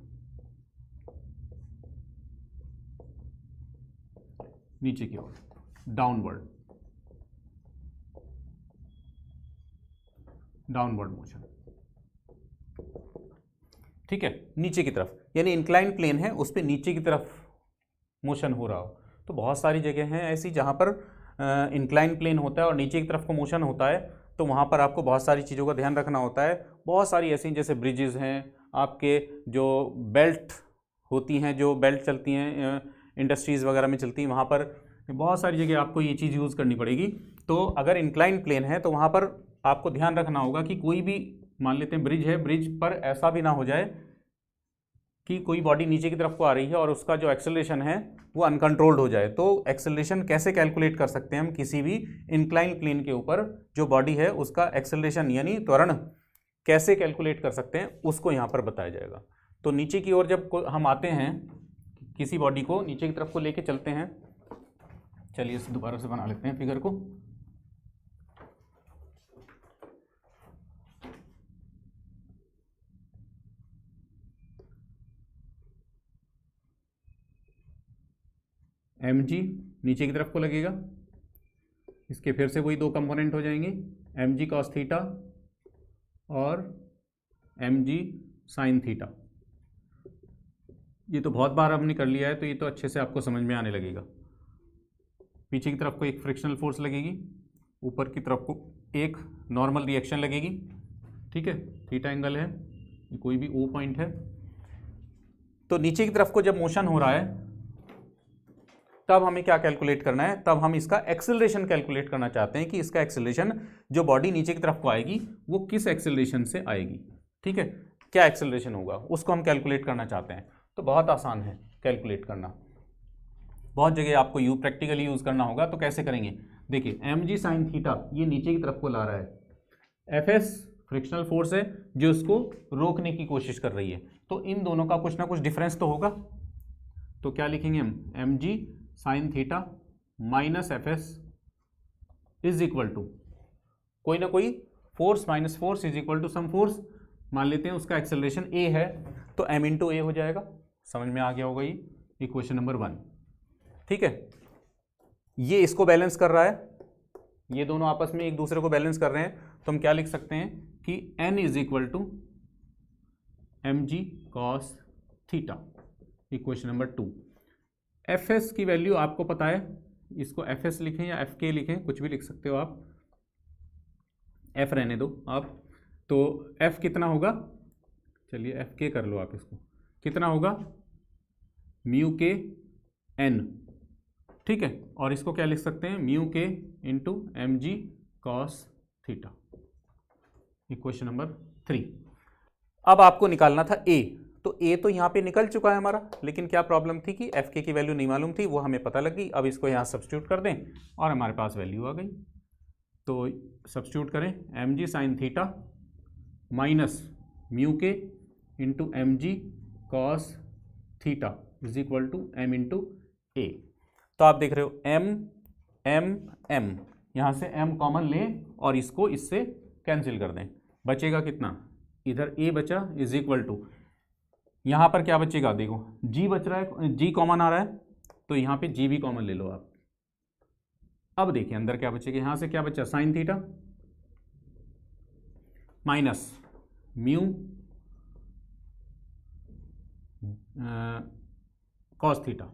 नीचे की ओर, डाउनवर्ड, डाउनवर्ड मोशन। ठीक है, नीचे की तरफ, यानी इंक्लाइन प्लेन है उस पर नीचे की तरफ मोशन हो रहा हो। तो बहुत सारी जगह हैं ऐसी जहाँ पर इंक्लाइन प्लेन होता है और नीचे की तरफ को मोशन होता है, तो वहाँ पर आपको बहुत सारी चीज़ों का ध्यान रखना होता है। बहुत सारी ऐसी जैसे ब्रिजेज़ हैं, आपके जो बेल्ट होती हैं, जो बेल्ट चलती हैं इंडस्ट्रीज़ वगैरह में चलती हैं, वहाँ पर बहुत सारी जगह आपको ये चीज़ यूज़ करनी पड़ेगी। तो अगर इंक्लाइन प्लेन है तो वहाँ पर आपको ध्यान रखना होगा कि कोई भी, मान लेते हैं ब्रिज है, ब्रिज पर ऐसा भी ना हो जाए कि कोई बॉडी नीचे की तरफ को आ रही है और उसका जो एक्सेलरेशन है वो अनकंट्रोल्ड हो जाए। तो एक्सेलरेशन कैसे कैलकुलेट कर सकते हैं हम किसी भी इंक्लाइन प्लेन के ऊपर जो बॉडी है उसका एक्सेलरेशन यानी त्वरण कैसे कैलकुलेट कर सकते हैं, उसको यहाँ पर बताया जाएगा। तो नीचे की ओर जब हम आते हैं, किसी बॉडी को नीचे की तरफ को लेके चलते हैं, चलिए इसे दोबारा से बना लेते हैं फिगर को। mg नीचे की तरफ को लगेगा, इसके फिर से वही दो कंपोनेंट हो जाएंगे, mg cos थीटा और mg sin थीटा। ये तो बहुत बार हमने कर लिया है, तो ये तो अच्छे से आपको समझ में आने लगेगा। पीछे की तरफ को एक फ्रिक्शनल फोर्स लगेगी, ऊपर की तरफ को एक नॉर्मल रिएक्शन लगेगी, ठीक है, थीटा एंगल है, कोई भी ओ पॉइंट है। तो नीचे की तरफ को जब मोशन हो रहा है तब हमें क्या कैलकुलेट करना है, तब हम इसका एक्सेलरेशन कैलकुलेट करना चाहते हैं कि इसका एक्सेलरेशन जो बॉडी नीचे की तरफ को आएगी वो किस एक्सेलरेशन से आएगी, ठीक है, क्या एक्सेलरेशन होगा उसको हम कैलकुलेट करना चाहते हैं। तो बहुत आसान है कैलकुलेट करना, बहुत जगह आपको प्रैक्टिकली यूज़ करना होगा। तो कैसे करेंगे, देखिए mg साइन थीटा ये नीचे की तरफ को ला रहा है, fs फ्रिक्शनल फोर्स है जो इसको रोकने की कोशिश कर रही है, तो इन दोनों का कुछ ना कुछ डिफरेंस तो होगा। तो क्या लिखेंगे हम, mg sine theta minus fs is equal to कोई ना कोई force minus force is equal to some force. मान लेते हैं उसका एक्सेलरेशन a है, तो m इंटू ए हो जाएगा। समझ में आ गया होगा ये इक्वेशन नंबर 1, ठीक है। ये इसको बैलेंस कर रहा है, ये दोनों आपस में एक दूसरे को बैलेंस कर रहे हैं, तो हम क्या लिख सकते हैं कि n is equal to mg cos theta, equation number 2। fs की वैल्यू आपको पता है, इसको fs लिखें या fk लिखें, कुछ भी लिख सकते हो आप, f रहने दो आप। तो f कितना होगा, चलिए fk कर लो आप, इसको कितना होगा म्यू के n, ठीक है, और इसको क्या लिख सकते हैं म्यू के into M G cos theta, equation number 3। अब आपको निकालना था a, तो a तो यहाँ पे निकल चुका है हमारा, लेकिन क्या प्रॉब्लम थी कि fk की वैल्यू नहीं मालूम थी, वो हमें पता लग गई। अब इसको यहाँ सब्स्टिट्यूट कर दें और हमारे पास वैल्यू आ गई। तो सब्स्टिट्यूट करें, एम जी साइन थीटा माइनस म्यू के into M G cos theta is equal to m into a. तो आप देख रहे हो m m m, यहाँ से m कॉमन लें और इसको इससे कैंसिल कर दें, बचेगा कितना, इधर a बचा इज इक्वल टू, यहाँ पर क्या बचेगा, देखो g बच रहा है, g कॉमन आ रहा है, तो यहाँ पे g भी कॉमन ले लो आप। अब देखिए अंदर क्या बचेगा, यहाँ से क्या बचा, sign theta minus mu cos theta,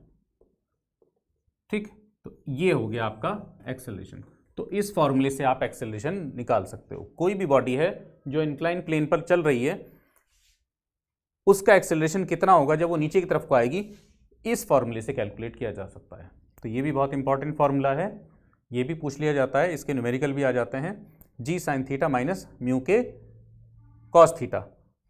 ठीक। तो ये हो गया आपका एक्सेलरेशन। तो इस फॉर्मूले से आप एक्सेलरेशन निकाल सकते हो। कोई भी बॉडी है जो इंक्लाइन प्लेन पर चल रही है, उसका एक्सेलरेशन कितना होगा जब वो नीचे की तरफ को आएगी, इस फॉर्मूले से कैलकुलेट किया जा सकता है। तो ये भी बहुत इंपॉर्टेंट फॉर्मूला है, ये भी पूछ लिया जाता है, इसके न्यूमेरिकल भी आ जाते हैं, जी साइन थीटा माइनस म्यू के कॉस थीटा।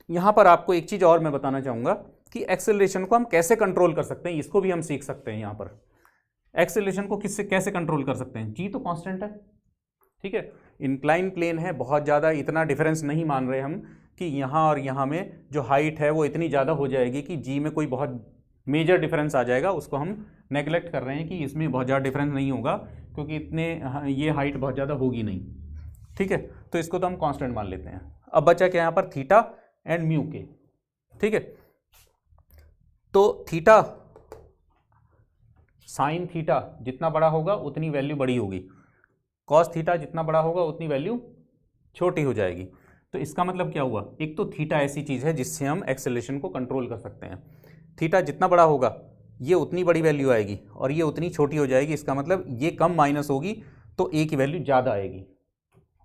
यहाँ पर आपको एक चीज़ और मैं बताना चाहूँगा कि एक्सेलरेशन को हम कैसे कंट्रोल कर सकते हैं, इसको भी हम सीख सकते हैं। यहाँ पर एक्सेलरेशन को किससे कैसे कंट्रोल कर सकते हैं, जी तो कांस्टेंट है, ठीक है, इंक्लाइन प्लेन है, बहुत ज़्यादा इतना डिफरेंस नहीं मान रहे हम कि यहाँ और यहाँ में जो हाइट है वो इतनी ज़्यादा हो जाएगी कि जी में कोई बहुत मेजर डिफरेंस आ जाएगा, उसको हम नेगलेक्ट कर रहे हैं कि इसमें बहुत ज़्यादा डिफरेंस नहीं होगा क्योंकि इतने ये हाइट बहुत ज़्यादा होगी नहीं, ठीक है। तो इसको तो हम कांस्टेंट मान लेते हैं। अब बचा क्या यहाँ पर, थीटा एंड म्यू के, ठीक है। तो थीटा साइन थीटा जितना बड़ा होगा उतनी वैल्यू बड़ी होगी, कॉस थीटा जितना बड़ा होगा उतनी वैल्यू छोटी हो जाएगी। तो इसका मतलब क्या हुआ, एक तो थीटा ऐसी चीज़ है जिससे हम एक्सेलरेशन को कंट्रोल कर सकते हैं। थीटा जितना बड़ा होगा ये उतनी बड़ी वैल्यू आएगी और ये उतनी छोटी हो जाएगी, इसका मतलब ये कम माइनस होगी तो ए की वैल्यू ज़्यादा आएगी।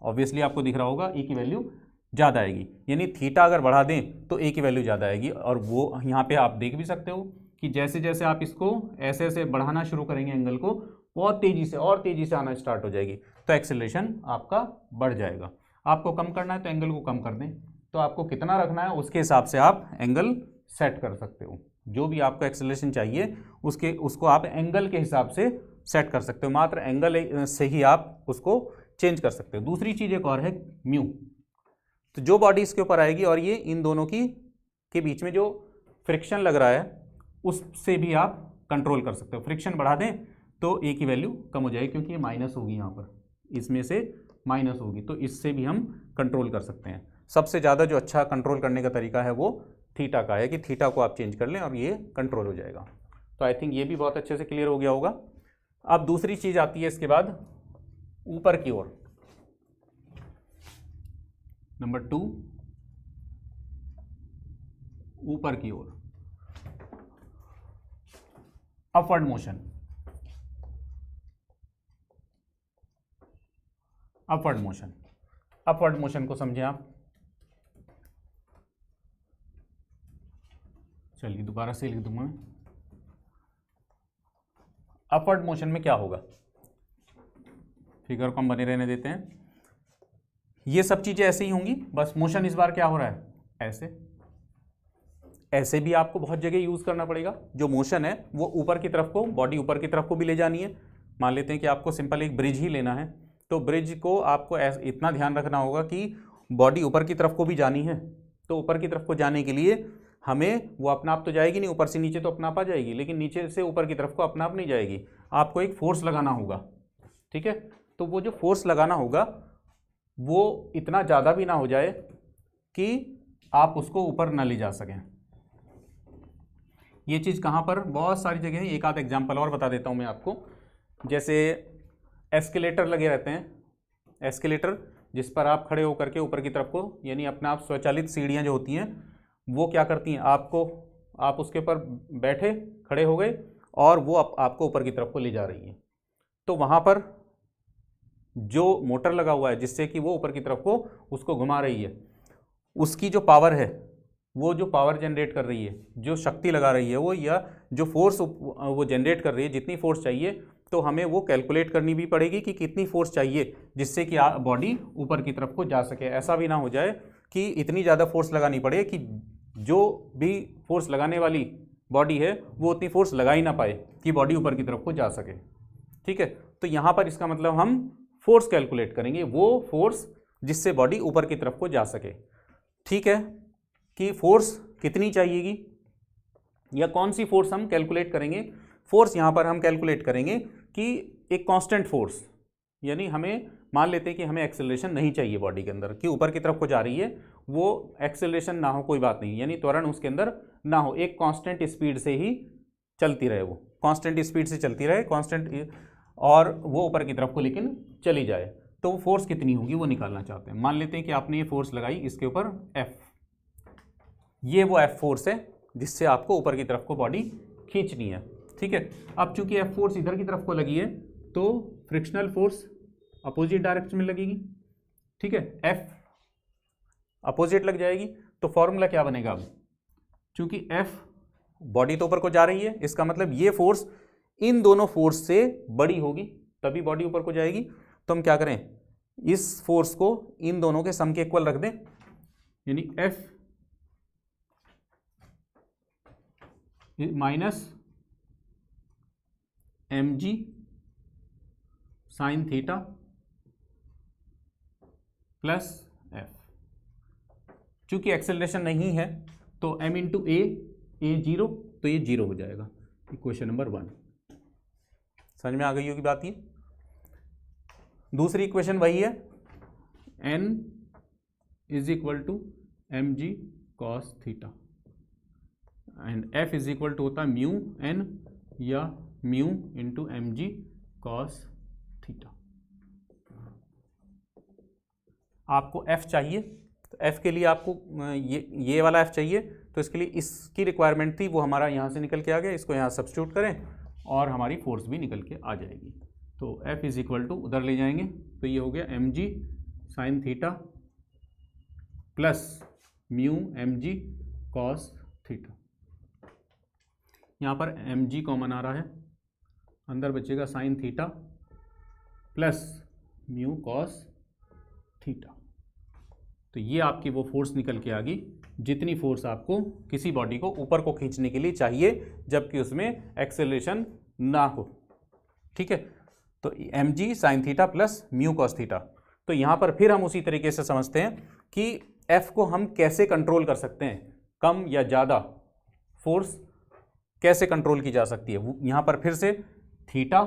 ऑब्वियसली आपको दिख रहा होगा ए की वैल्यू ज़्यादा आएगी, यानी थीटा अगर बढ़ा दें तो ए की वैल्यू ज़्यादा आएगी। और वो यहाँ पे आप देख भी सकते हो कि जैसे जैसे आप इसको ऐसे ऐसे बढ़ाना शुरू करेंगे एंगल को, बहुत तेज़ी से और तेज़ी से आना स्टार्ट हो जाएगी, तो एक्सेलरेशन आपका बढ़ जाएगा। आपको कम करना है तो एंगल को कम कर दें, तो आपको कितना रखना है उसके हिसाब से आप एंगल सेट कर सकते हो। जो भी आपको एक्सेलरेशन चाहिए उसको आप एंगल के हिसाब से सेट कर सकते हो, मात्र एंगल से ही आप उसको चेंज कर सकते हो। दूसरी चीज़ एक और है म्यू, तो जो बॉडी इसके ऊपर आएगी और ये इन दोनों के बीच में जो फ्रिक्शन लग रहा है उससे भी आप कंट्रोल कर सकते हो। फ्रिक्शन बढ़ा दें तो ए की वैल्यू कम हो जाएगी क्योंकि ये माइनस होगी, यहाँ पर इसमें से माइनस होगी, तो इससे भी हम कंट्रोल कर सकते हैं। सबसे ज़्यादा जो अच्छा कंट्रोल करने का तरीका है वो थीटा का है कि थीटा को आप चेंज कर लें और ये कंट्रोल हो जाएगा। तो आई थिंक ये भी बहुत अच्छे से क्लियर हो गया होगा। अब दूसरी चीज़ आती है इसके बाद ऊपर की ओर, नंबर 2 ऊपर की ओर। Upward motion, upward motion, upward motion को समझें आप। चलिए दोबारा से लिख दूंगा मैं। अपवर्ड मोशन में क्या होगा, फिगर को हम बने रहने देते हैं। ये सब चीजें ऐसे ही होंगी, बस मोशन इस बार क्या हो रहा है, ऐसे। ऐसे भी आपको बहुत जगह यूज करना पड़ेगा। जो मोशन है वो ऊपर की तरफ को, बॉडी ऊपर की तरफ को भी ले जानी है। मान लेते हैं कि आपको सिंपल एक ब्रिज ही लेना है, तो ब्रिज को आपको इतना ध्यान रखना होगा कि बॉडी ऊपर की तरफ को भी जानी है। तो ऊपर की तरफ को जाने के लिए हमें वो अपना आप तो जाएगी नहीं, ऊपर से नीचे तो अपना आप आ जाएगी, लेकिन नीचे से ऊपर की तरफ को अपना आप नहीं जाएगी, आपको एक फोर्स लगाना होगा। ठीक है, तो वो जो फोर्स लगाना होगा वो इतना ज़्यादा भी ना हो जाए कि आप उसको ऊपर ना ले जा सकें। ये चीज़ कहाँ पर, बहुत सारी जगह है। एक आध एग्जाम्पल और बता देता हूँ मैं आपको। जैसे एस्केलेटर लगे रहते हैं, एस्केलेटर जिस पर आप खड़े होकर के ऊपर की तरफ को, यानी अपने आप स्वचालित सीढ़ियाँ जो होती हैं वो क्या करती हैं, आप उसके ऊपर बैठे खड़े हो गए और वो आपको ऊपर की तरफ को ले जा रही है। तो वहाँ पर जो मोटर लगा हुआ है जिससे कि वो ऊपर की तरफ को उसको घुमा रही है, उसकी जो पावर है, वो जो पावर जनरेट कर रही है, जो शक्ति लगा रही है वो, या जो फोर्स वो जनरेट कर रही है, जितनी फोर्स चाहिए, तो हमें वो कैलकुलेट करनी भी पड़ेगी कि कितनी फोर्स चाहिए जिससे कि बॉडी ऊपर की तरफ को जा सके। ऐसा भी ना हो जाए कि इतनी ज़्यादा फोर्स लगानी पड़े कि जो भी फोर्स लगाने वाली बॉडी है वो उतनी फोर्स लगा ही ना पाए कि बॉडी ऊपर की तरफ को जा सके। ठीक है, तो यहाँ पर इसका मतलब हम फोर्स कैलकुलेट करेंगे, वो फोर्स जिससे बॉडी ऊपर की तरफ को जा सके। ठीक है, कि फोर्स कितनी चाहिएगी या कौन सी फोर्स हम कैलकुलेट करेंगे। फोर्स यहाँ पर हम कैलकुलेट करेंगे कि एक कांस्टेंट फोर्स, यानी हमें मान लेते हैं कि हमें एक्सेलरेशन नहीं चाहिए बॉडी के अंदर, कि ऊपर की तरफ को जा रही है, वो एक्सेलरेशन ना हो, कोई बात नहीं, यानी त्वरण उसके अंदर ना हो, एक कांस्टेंट स्पीड से ही चलती रहे, वो कांस्टेंट स्पीड से चलती रहे, कांस्टेंट, और वो ऊपर की तरफ को लेकिन चली जाए। तो वो फोर्स कितनी होगी वो निकालना चाहते हैं। मान लेते हैं कि आपने ये फोर्स लगाई इसके ऊपर F, ये वो F फोर्स है जिससे आपको ऊपर की तरफ को बॉडी खींचनी है। ठीक है, अब चूंकि F फोर्स इधर की तरफ को लगी है तो फ्रिक्शनल फोर्स अपोजिट डायरेक्शन में लगेगी। ठीक है, F अपोजिट लग जाएगी, तो फॉर्मूला क्या बनेगा अब, चूंकि F बॉडी तो ऊपर को जा रही है, इसका मतलब ये फोर्स इन दोनों फोर्स से बड़ी होगी तभी बॉडी ऊपर को जाएगी। तो हम क्या करें, इस फोर्स को इन दोनों के सम के इक्वल रख दें, यानी F minus mg sine theta plus F। चूंकि एक्सेलरेशन नहीं है तो m इंटू ए जीरो, तो ये जीरो हो जाएगा। इक्वेशन नंबर 1 समझ में आ गई होगी बात ये। दूसरी इक्वेशन वही है, n is equal to M ji cos theta and f is equal to होता है म्यू n या mu into M G cos theta. आपको f चाहिए, तो f के लिए आपको ये वाला f चाहिए, तो इसके लिए इसकी रिक्वायरमेंट थी, वो हमारा यहाँ से निकल के आ गया। इसको यहाँ सब्स्टिट्यूट करें और हमारी फोर्स भी निकल के आ जाएगी। तो f इज इक्वल टू उधर ले जाएंगे तो ये हो गया एम जी sine theta plus mu M G cos theta. यहाँ पर एम जी कॉमन आ रहा है, अंदर बचेगा sign theta plus mu cos theta. तो ये आपकी वो फोर्स निकल के आ गई जितनी फोर्स आपको किसी बॉडी को ऊपर को खींचने के लिए चाहिए जबकि उसमें एक्सेलरेशन ना हो। ठीक है, तो एम जी sine theta plus mu cos theta. तो यहाँ पर फिर हम उसी तरीके से समझते हैं कि एफ को हम कैसे कंट्रोल कर सकते हैं, कम या ज़्यादा फोर्स कैसे कंट्रोल की जा सकती है। यहाँ पर फिर से थीटा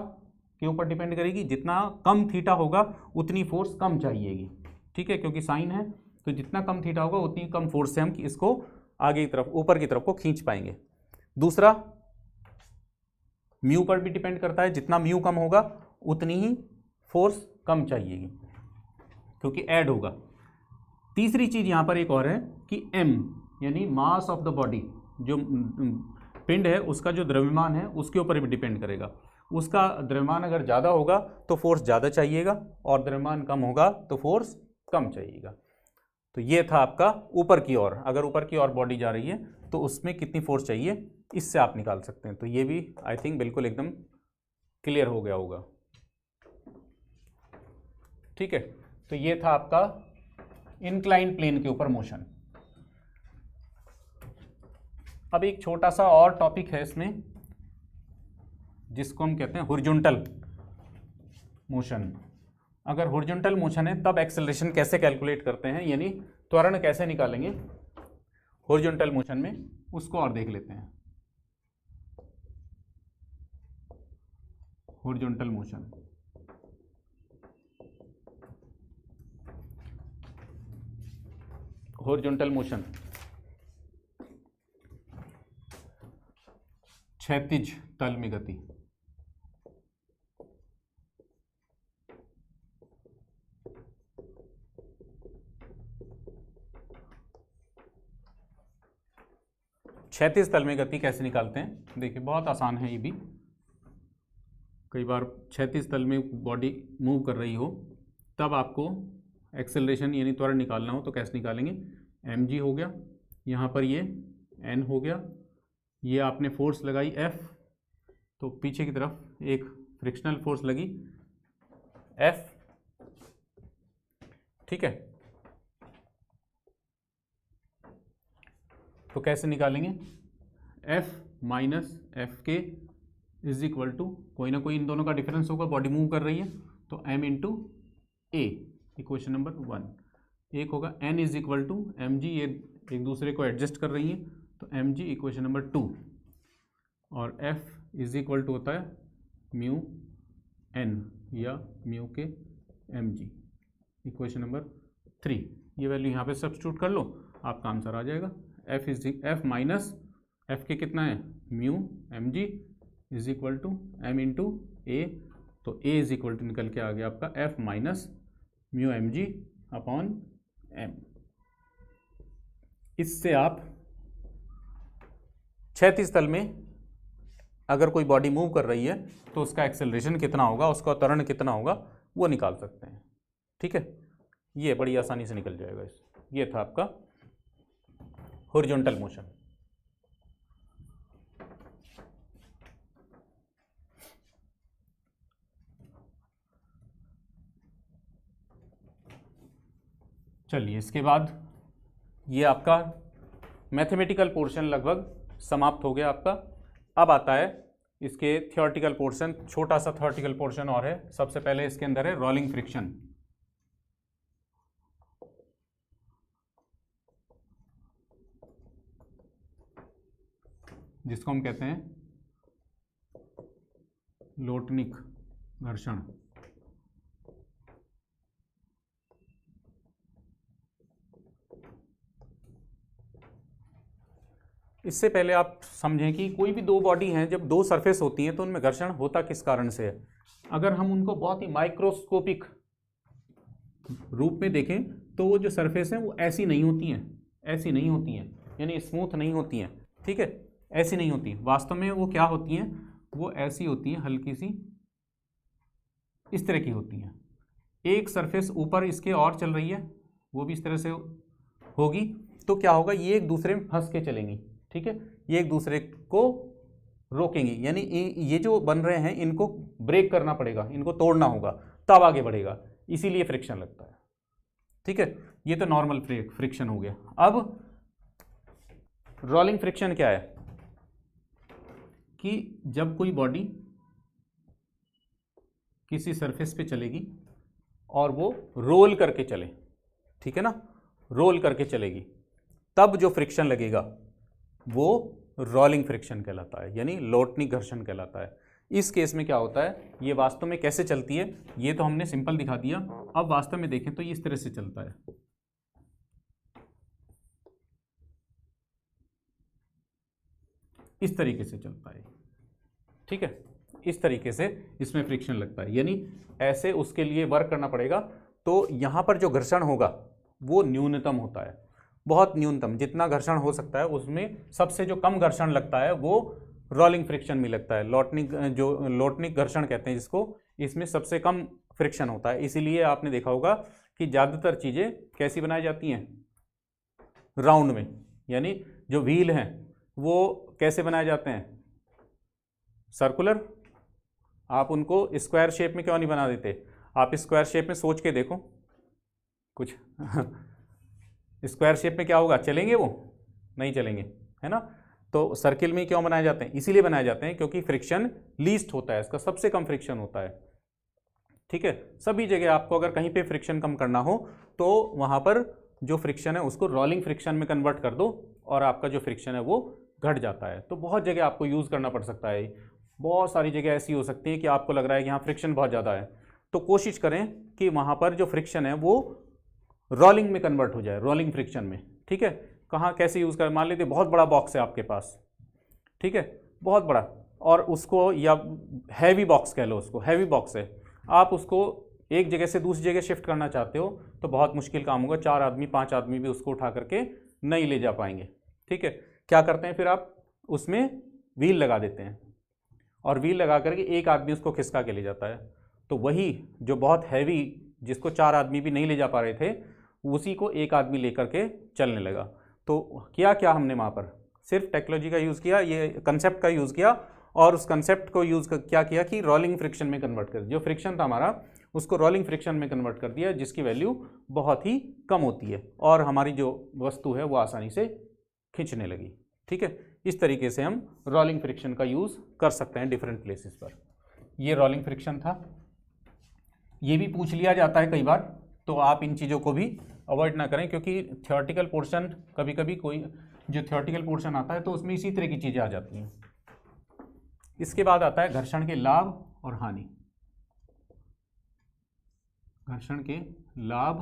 के ऊपर डिपेंड करेगी, जितना कम थीटा होगा उतनी फोर्स कम चाहिएगी। ठीक है, क्योंकि साइन है तो जितना कम थीटा होगा उतनी कम फोर्स से हम इसको आगे की तरफ ऊपर की तरफ को खींच पाएंगे। दूसरा म्यू पर भी डिपेंड करता है, जितना म्यू कम होगा उतनी ही फोर्स कम चाहिएगी क्योंकि ऐड होगा। तीसरी चीज यहां पर एक और है कि m यानी मास ऑफ द बॉडी, जो पिंड है उसका जो द्रव्यमान है उसके ऊपर भी डिपेंड करेगा। उसका द्रव्यमान अगर ज़्यादा होगा तो फोर्स ज़्यादा चाहिएगा, और द्रव्यमान कम होगा तो फोर्स कम चाहिएगा। तो ये था आपका ऊपर की ओर, अगर ऊपर की ओर बॉडी जा रही है तो उसमें कितनी फोर्स चाहिए, इससे आप निकाल सकते हैं। तो ये भी आई थिंक बिल्कुल एकदम क्लियर हो गया होगा। ठीक है, तो ये था आपका इंक्लाइंड प्लेन के ऊपर मोशन। अब एक छोटा सा और टॉपिक है इसमें जिसको हम कहते हैं हॉरिजॉन्टल मोशन। अगर हॉरिजॉन्टल मोशन है तब एक्सेलरेशन कैसे कैलकुलेट करते हैं, यानी त्वरण कैसे निकालेंगे हॉरिजॉन्टल मोशन में, उसको और देख लेते हैं। हॉरिजॉन्टल मोशन, हॉरिजॉन्टल मोशन क्षैतिज तल में गति। क्षैतिज तल में गति कैसे निकालते हैं, देखिए बहुत आसान है ये भी। कई बार क्षैतिज तल में बॉडी मूव कर रही हो तब आपको एक्सेलरेशन यानी त्वरण निकालना हो तो कैसे निकालेंगे, mg हो गया, यहाँ पर ये n हो गया, ये आपने फोर्स लगाई F, तो पीछे की तरफ एक फ्रिक्शनल फोर्स लगी F, ठीक है। तो कैसे निकालेंगे, F माइनस एफ के इज इक्वल टू कोई ना कोई इन दोनों का डिफरेंस होगा, बॉडी मूव कर रही है तो m into A, equation number 1। एक होगा n is equal to M G, ये एक दूसरे को एडजस्ट कर रही हैं तो एम जी इक्वेशन नंबर 2, और f इज इक्वल टू होता है म्यू n या म्यू के एम जी, इक्वेशन नंबर 3। ये वैल्यू यहाँ पे सब्स्टिट्यूट कर लो, आपका आंसर आ जाएगा। f माइनस एफ के कितना है mu M g is equal to m into a, तो ए इज इक्वल टू निकल के आ गया आपका f minus mu M G upon M. इससे आप क्षैतिज तल में अगर कोई बॉडी मूव कर रही है तो उसका एक्सेलरेशन कितना होगा, उसका त्वरण कितना होगा, वो निकाल सकते हैं। ठीक है, ये बड़ी आसानी से निकल जाएगा। ये था आपका हॉरिजॉन्टल मोशन। चलिए, इसके बाद ये आपका मैथमेटिकल पोर्शन लगभग समाप्त हो गया आपका। अब आता है इसके थियोरेटिकल पोर्शन, छोटा सा थियोरेटिकल पोर्शन और है। सबसे पहले इसके अंदर है रोलिंग फ्रिक्शन। जिसको हम कहते हैं लोटनिक घर्षण। इससे पहले आप समझें कि कोई भी दो बॉडी हैं, जब दो सरफेस होती हैं तो उनमें घर्षण होता किस कारण से है। अगर हम उनको बहुत ही माइक्रोस्कोपिक रूप में देखें तो वो जो सरफेस हैं वो ऐसी नहीं होती हैं, ऐसी नहीं होती हैं, यानी स्मूथ नहीं होती हैं। ठीक है, ऐसी नहीं होती। वास्तव में वो क्या होती हैं, वो ऐसी होती हैं, हल्की सी इस तरह की होती हैं। एक सरफेस ऊपर इसके और चल रही है, वो भी इस तरह से होगी, तो क्या होगा, ये एक दूसरे में फंस के चलेंगी। ठीक है, ये एक दूसरे को रोकेंगी, यानी ये जो बन रहे हैं इनको ब्रेक करना पड़ेगा, इनको तोड़ना होगा तब आगे बढ़ेगा, इसीलिए फ्रिक्शन लगता है। ठीक है, ये तो नॉर्मल फ्रिक्शन हो गया। अब रोलिंग फ्रिक्शन क्या है कि जब कोई बॉडी किसी सरफेस पे चलेगी और वो रोल करके चले, ठीक है ना, रोल करके चलेगी, तब जो फ्रिक्शन लगेगा वो रोलिंग फ्रिक्शन कहलाता है, यानी लोटनिक घर्षण कहलाता है। इस केस में क्या होता है, ये वास्तव में कैसे चलती है ये तो हमने सिंपल दिखा दिया। अब वास्तव में देखें तो ये इस तरह से चलता है, इस तरीके से चलता है। ठीक है, इस तरीके से इसमें फ्रिक्शन लगता है, यानी ऐसे उसके लिए वर्क करना पड़ेगा। तो यहाँ पर जो घर्षण होगा वो न्यूनतम होता है, बहुत न्यूनतम जितना घर्षण हो सकता है उसमें सबसे जो कम घर्षण लगता है वो रोलिंग फ्रिक्शन में लगता है। लोटनिक घर्षण कहते हैं जिसको, इसमें सबसे कम फ्रिक्शन होता है। इसीलिए आपने देखा होगा कि ज़्यादातर चीज़ें कैसी बनाई जाती हैं, राउंड में, यानी जो व्हील हैं वो कैसे बनाए जाते हैं, सर्कुलर। आप उनको स्क्वायर शेप में क्यों नहीं बना देते? आप स्क्वायर शेप में सोच के देखो कुछ स्क्वायर शेप में क्या होगा, चलेंगे वो? नहीं चलेंगे, है ना। तो सर्किल में क्यों बनाए जाते हैं? इसीलिए बनाए जाते हैं क्योंकि फ्रिक्शन लीस्ट होता है, इसका सबसे कम फ्रिक्शन होता है। ठीक है, सभी जगह आपको अगर कहीं पे फ्रिक्शन कम करना हो तो वहाँ पर जो फ्रिक्शन है उसको रोलिंग फ्रिक्शन में कन्वर्ट कर दो और आपका जो फ्रिक्शन है वो घट जाता है। तो बहुत जगह आपको यूज़ करना पड़ सकता है। बहुत सारी जगह ऐसी हो सकती है कि आपको लग रहा है कि यहाँ फ्रिक्शन बहुत ज़्यादा है, तो कोशिश करें कि वहाँ पर जो फ्रिक्शन है वो रोलिंग में कन्वर्ट हो जाए, रोलिंग फ्रिक्शन में। ठीक है, कहाँ कैसे यूज़ करें? मान लीजिए बहुत बड़ा बॉक्स है आपके पास, ठीक है, बहुत बड़ा, और उसको, या हैवी बॉक्स कह लो उसको, हैवी बॉक्स है, आप उसको एक जगह से दूसरी जगह शिफ्ट करना चाहते हो तो बहुत मुश्किल काम होगा। 4 आदमी 5 आदमी भी उसको उठा करके नहीं ले जा पाएंगे। ठीक है, क्या करते हैं फिर आप उसमें व्हील लगा देते हैं और व्हील लगा करके एक आदमी उसको खिसका के ले जाता है। तो वही जो बहुत हैवी, जिसको 4 आदमी भी नहीं ले जा पा रहे थे, उसी को एक आदमी लेकर के चलने लगा। तो किया क्या हमने वहाँ पर? सिर्फ टेक्नोलॉजी का यूज़ किया, ये कंसेप्ट का यूज़ किया, और उस कंसेप्ट को यूज़ कर क्या किया कि रोलिंग फ्रिक्शन में कन्वर्ट कर, जो फ्रिक्शन था हमारा उसको रोलिंग फ्रिक्शन में कन्वर्ट कर दिया, जिसकी वैल्यू बहुत ही कम होती है और हमारी जो वस्तु है वो आसानी से खींचने लगी। ठीक है, इस तरीके से हम रोलिंग फ्रिक्शन का यूज़ कर सकते हैं डिफरेंट प्लेसेस पर। ये रोलिंग फ्रिक्शन था। ये भी पूछ लिया जाता है कई बार, तो आप इन चीज़ों को भी अवॉइड ना करें, क्योंकि थियोरेटिकल पोर्शन कभी कभी कोई जो थियोरेटिकल पोर्शन आता है तो उसमें इसी तरह की चीज़ें आ जाती हैं। इसके बाद आता है घर्षण के लाभ और हानि। घर्षण के लाभ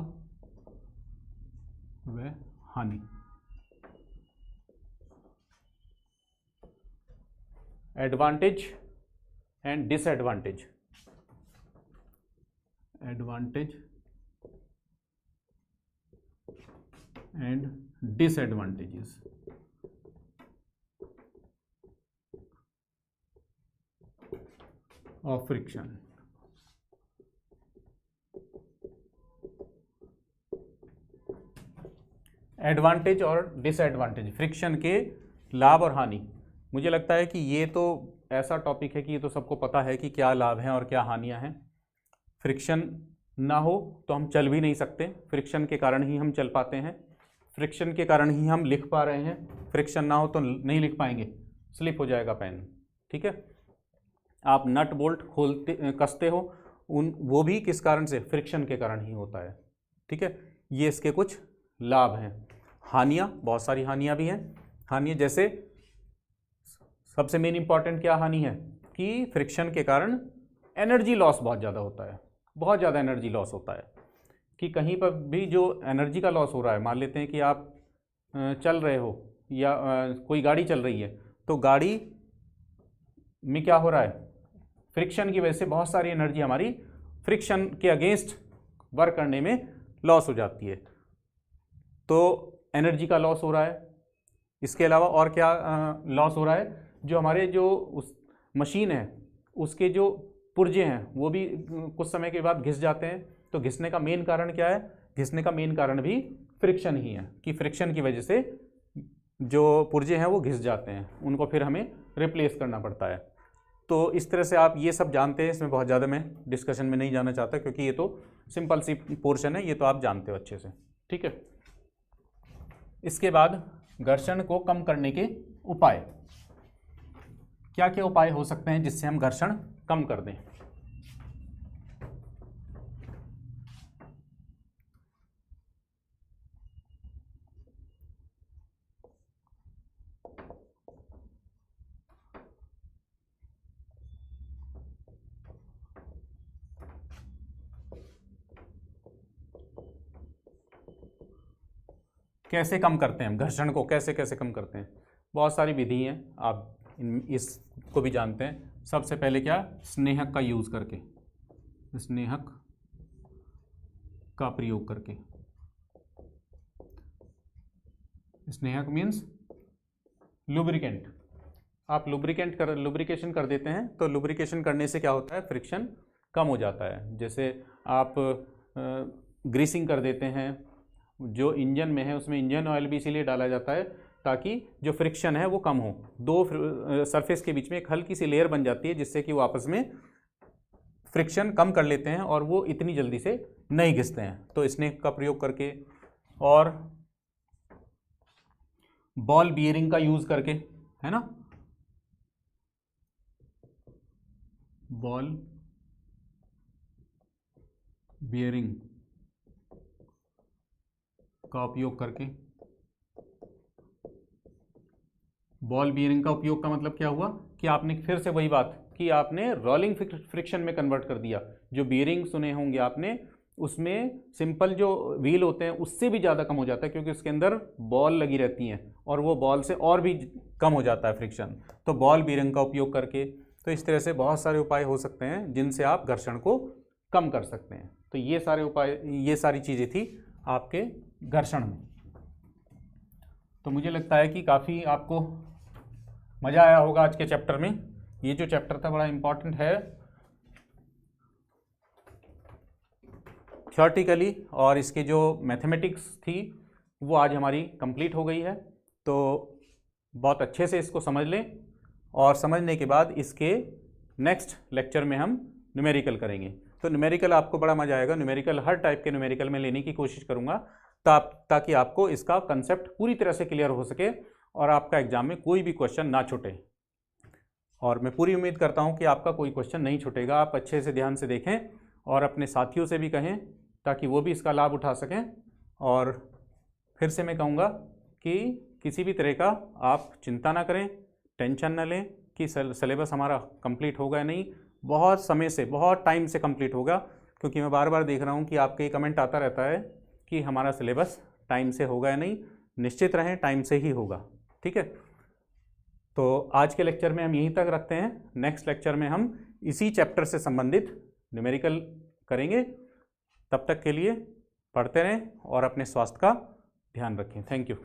व हानि। Advantage and disadvantage. Advantage and disadvantages. Of friction. Advantage और डिसएडवांटेज, फ्रिक्शन के लाभ और हानि। मुझे लगता है कि ये तो ऐसा टॉपिक है कि ये तो सबको पता है कि क्या लाभ हैं और क्या हानियां हैं। फ्रिक्शन ना हो तो हम चल भी नहीं सकते, फ्रिक्शन के कारण ही हम चल पाते हैं, फ्रिक्शन के कारण ही हम लिख पा रहे हैं। फ्रिक्शन ना हो तो नहीं लिख पाएंगे, स्लिप हो जाएगा पेन। ठीक है, आप नट बोल्ट खोलते कसते हो, वो भी किस कारण से? फ्रिक्शन के कारण ही होता है। ठीक है, ये इसके कुछ लाभ हैं। हानियाँ, बहुत सारी हानियाँ भी हैं। हानियाँ जैसे सबसे मेन इंपॉर्टेंट क्या हानि है कि फ्रिक्शन के कारण एनर्जी लॉस बहुत ज़्यादा होता है, बहुत ज़्यादा एनर्जी लॉस होता है। कि कहीं पर भी जो एनर्जी का लॉस हो रहा है, मान लेते हैं कि आप चल रहे हो या कोई गाड़ी चल रही है, तो गाड़ी में क्या हो रहा है? फ्रिक्शन की वजह से बहुत सारी एनर्जी हमारी फ्रिक्शन के अगेंस्ट वर्क करने में लॉस हो जाती है, तो एनर्जी का लॉस हो रहा है। इसके अलावा और क्या लॉस हो रहा है? जो हमारे जो उस मशीन है उसके जो पुर्जे हैं वो भी कुछ समय के बाद घिस जाते हैं। तो घिसने का मेन कारण क्या है? घिसने का मेन कारण भी फ्रिक्शन ही है, कि फ्रिक्शन की वजह से जो पुर्जे हैं वो घिस जाते हैं, उनको फिर हमें रिप्लेस करना पड़ता है। तो इस तरह से आप ये सब जानते हैं, इसमें बहुत ज़्यादा मैं डिस्कशन में नहीं जाना चाहता क्योंकि ये तो सिंपल सी पोर्शन है, ये तो आप जानते हो अच्छे से। ठीक है, इसके बाद घर्षण को कम करने के उपाय। क्या क्या उपाय हो सकते हैं जिससे हम घर्षण कम कर दें? कैसे कम करते हैं हम घर्षण को? कैसे कैसे कम करते हैं? बहुत सारी विधि हैं, आप इसको भी जानते हैं। सबसे पहले क्या? स्नेहक का यूज़ करके, स्नेहक का प्रयोग करके। स्नेहक मीन्स लुब्रिकेंट। आप लुब्रिकेशन कर देते हैं तो लुब्रिकेशन करने से क्या होता है, फ्रिक्शन कम हो जाता है। जैसे आप ग्रीसिंग कर देते हैं, जो इंजन में है उसमें इंजन ऑयल भी इसीलिए डाला जाता है ताकि जो फ्रिक्शन है वो कम हो, दो सरफेस के बीच में एक हल्की सी लेयर बन जाती है जिससे कि वो आपस में फ्रिक्शन कम कर लेते हैं और वो इतनी जल्दी से नहीं घिसते हैं। तो स्नेक का प्रयोग करके और बॉल बियरिंग का यूज करके, है ना, बॉल बियरिंग का उपयोग करके। बॉल बियरिंग का उपयोग का मतलब क्या हुआ कि आपने फिर से वही बात कि आपने रोलिंग फ्रिक्शन में कन्वर्ट कर दिया। जो बियरिंग सुने होंगे आपने, उसमें सिंपल जो व्हील होते हैं उससे भी ज़्यादा कम हो जाता है क्योंकि उसके अंदर बॉल लगी रहती हैं और वो बॉल से और भी कम हो जाता है फ्रिक्शन। तो बॉल बियरिंग का उपयोग करके, तो इस तरह से बहुत सारे उपाय हो सकते हैं जिनसे आप घर्षण को कम कर सकते हैं। तो ये सारे उपाय, ये सारी चीज़ें थी आपके घर्षण में। तो मुझे लगता है कि काफ़ी आपको मज़ा आया होगा आज के चैप्टर में। ये जो चैप्टर था बड़ा इम्पॉर्टेंट है थियोरेटिकली, और इसके जो मैथमेटिक्स थी वो आज हमारी कंप्लीट हो गई है। तो बहुत अच्छे से इसको समझ लें और समझने के बाद इसके नेक्स्ट लेक्चर में हम न्यूमेरिकल करेंगे। तो न्यूमेरिकल आपको बड़ा मजा आएगा। न्यूमेरिकल हर टाइप के न्यूमेरिकल में लेने की कोशिश करूँगा ताकि आपको इसका कंसेप्ट पूरी तरह से क्लियर हो सके और आपका एग्जाम में कोई भी क्वेश्चन ना छूटे। और मैं पूरी उम्मीद करता हूँ कि आपका कोई क्वेश्चन नहीं छूटेगा। आप अच्छे से ध्यान से देखें और अपने साथियों से भी कहें ताकि वो भी इसका लाभ उठा सकें। और फिर से मैं कहूँगा कि किसी भी तरह का आप चिंता ना करें, टेंशन ना लें कि सिलेबस हमारा कंप्लीट होगा या नहीं। बहुत समय से, बहुत टाइम से कंप्लीट होगा, क्योंकि मैं बार बार देख रहा हूँ कि आपके ये कमेंट आता रहता है कि हमारा सिलेबस टाइम से होगा या नहीं। निश्चित रहें, टाइम से ही होगा। ठीक है, तो आज के लेक्चर में हम यहीं तक रखते हैं। नेक्स्ट लेक्चर में हम इसी चैप्टर से संबंधित न्यूमेरिकल करेंगे। तब तक के लिए पढ़ते रहें और अपने स्वास्थ्य का ध्यान रखें। Thank you.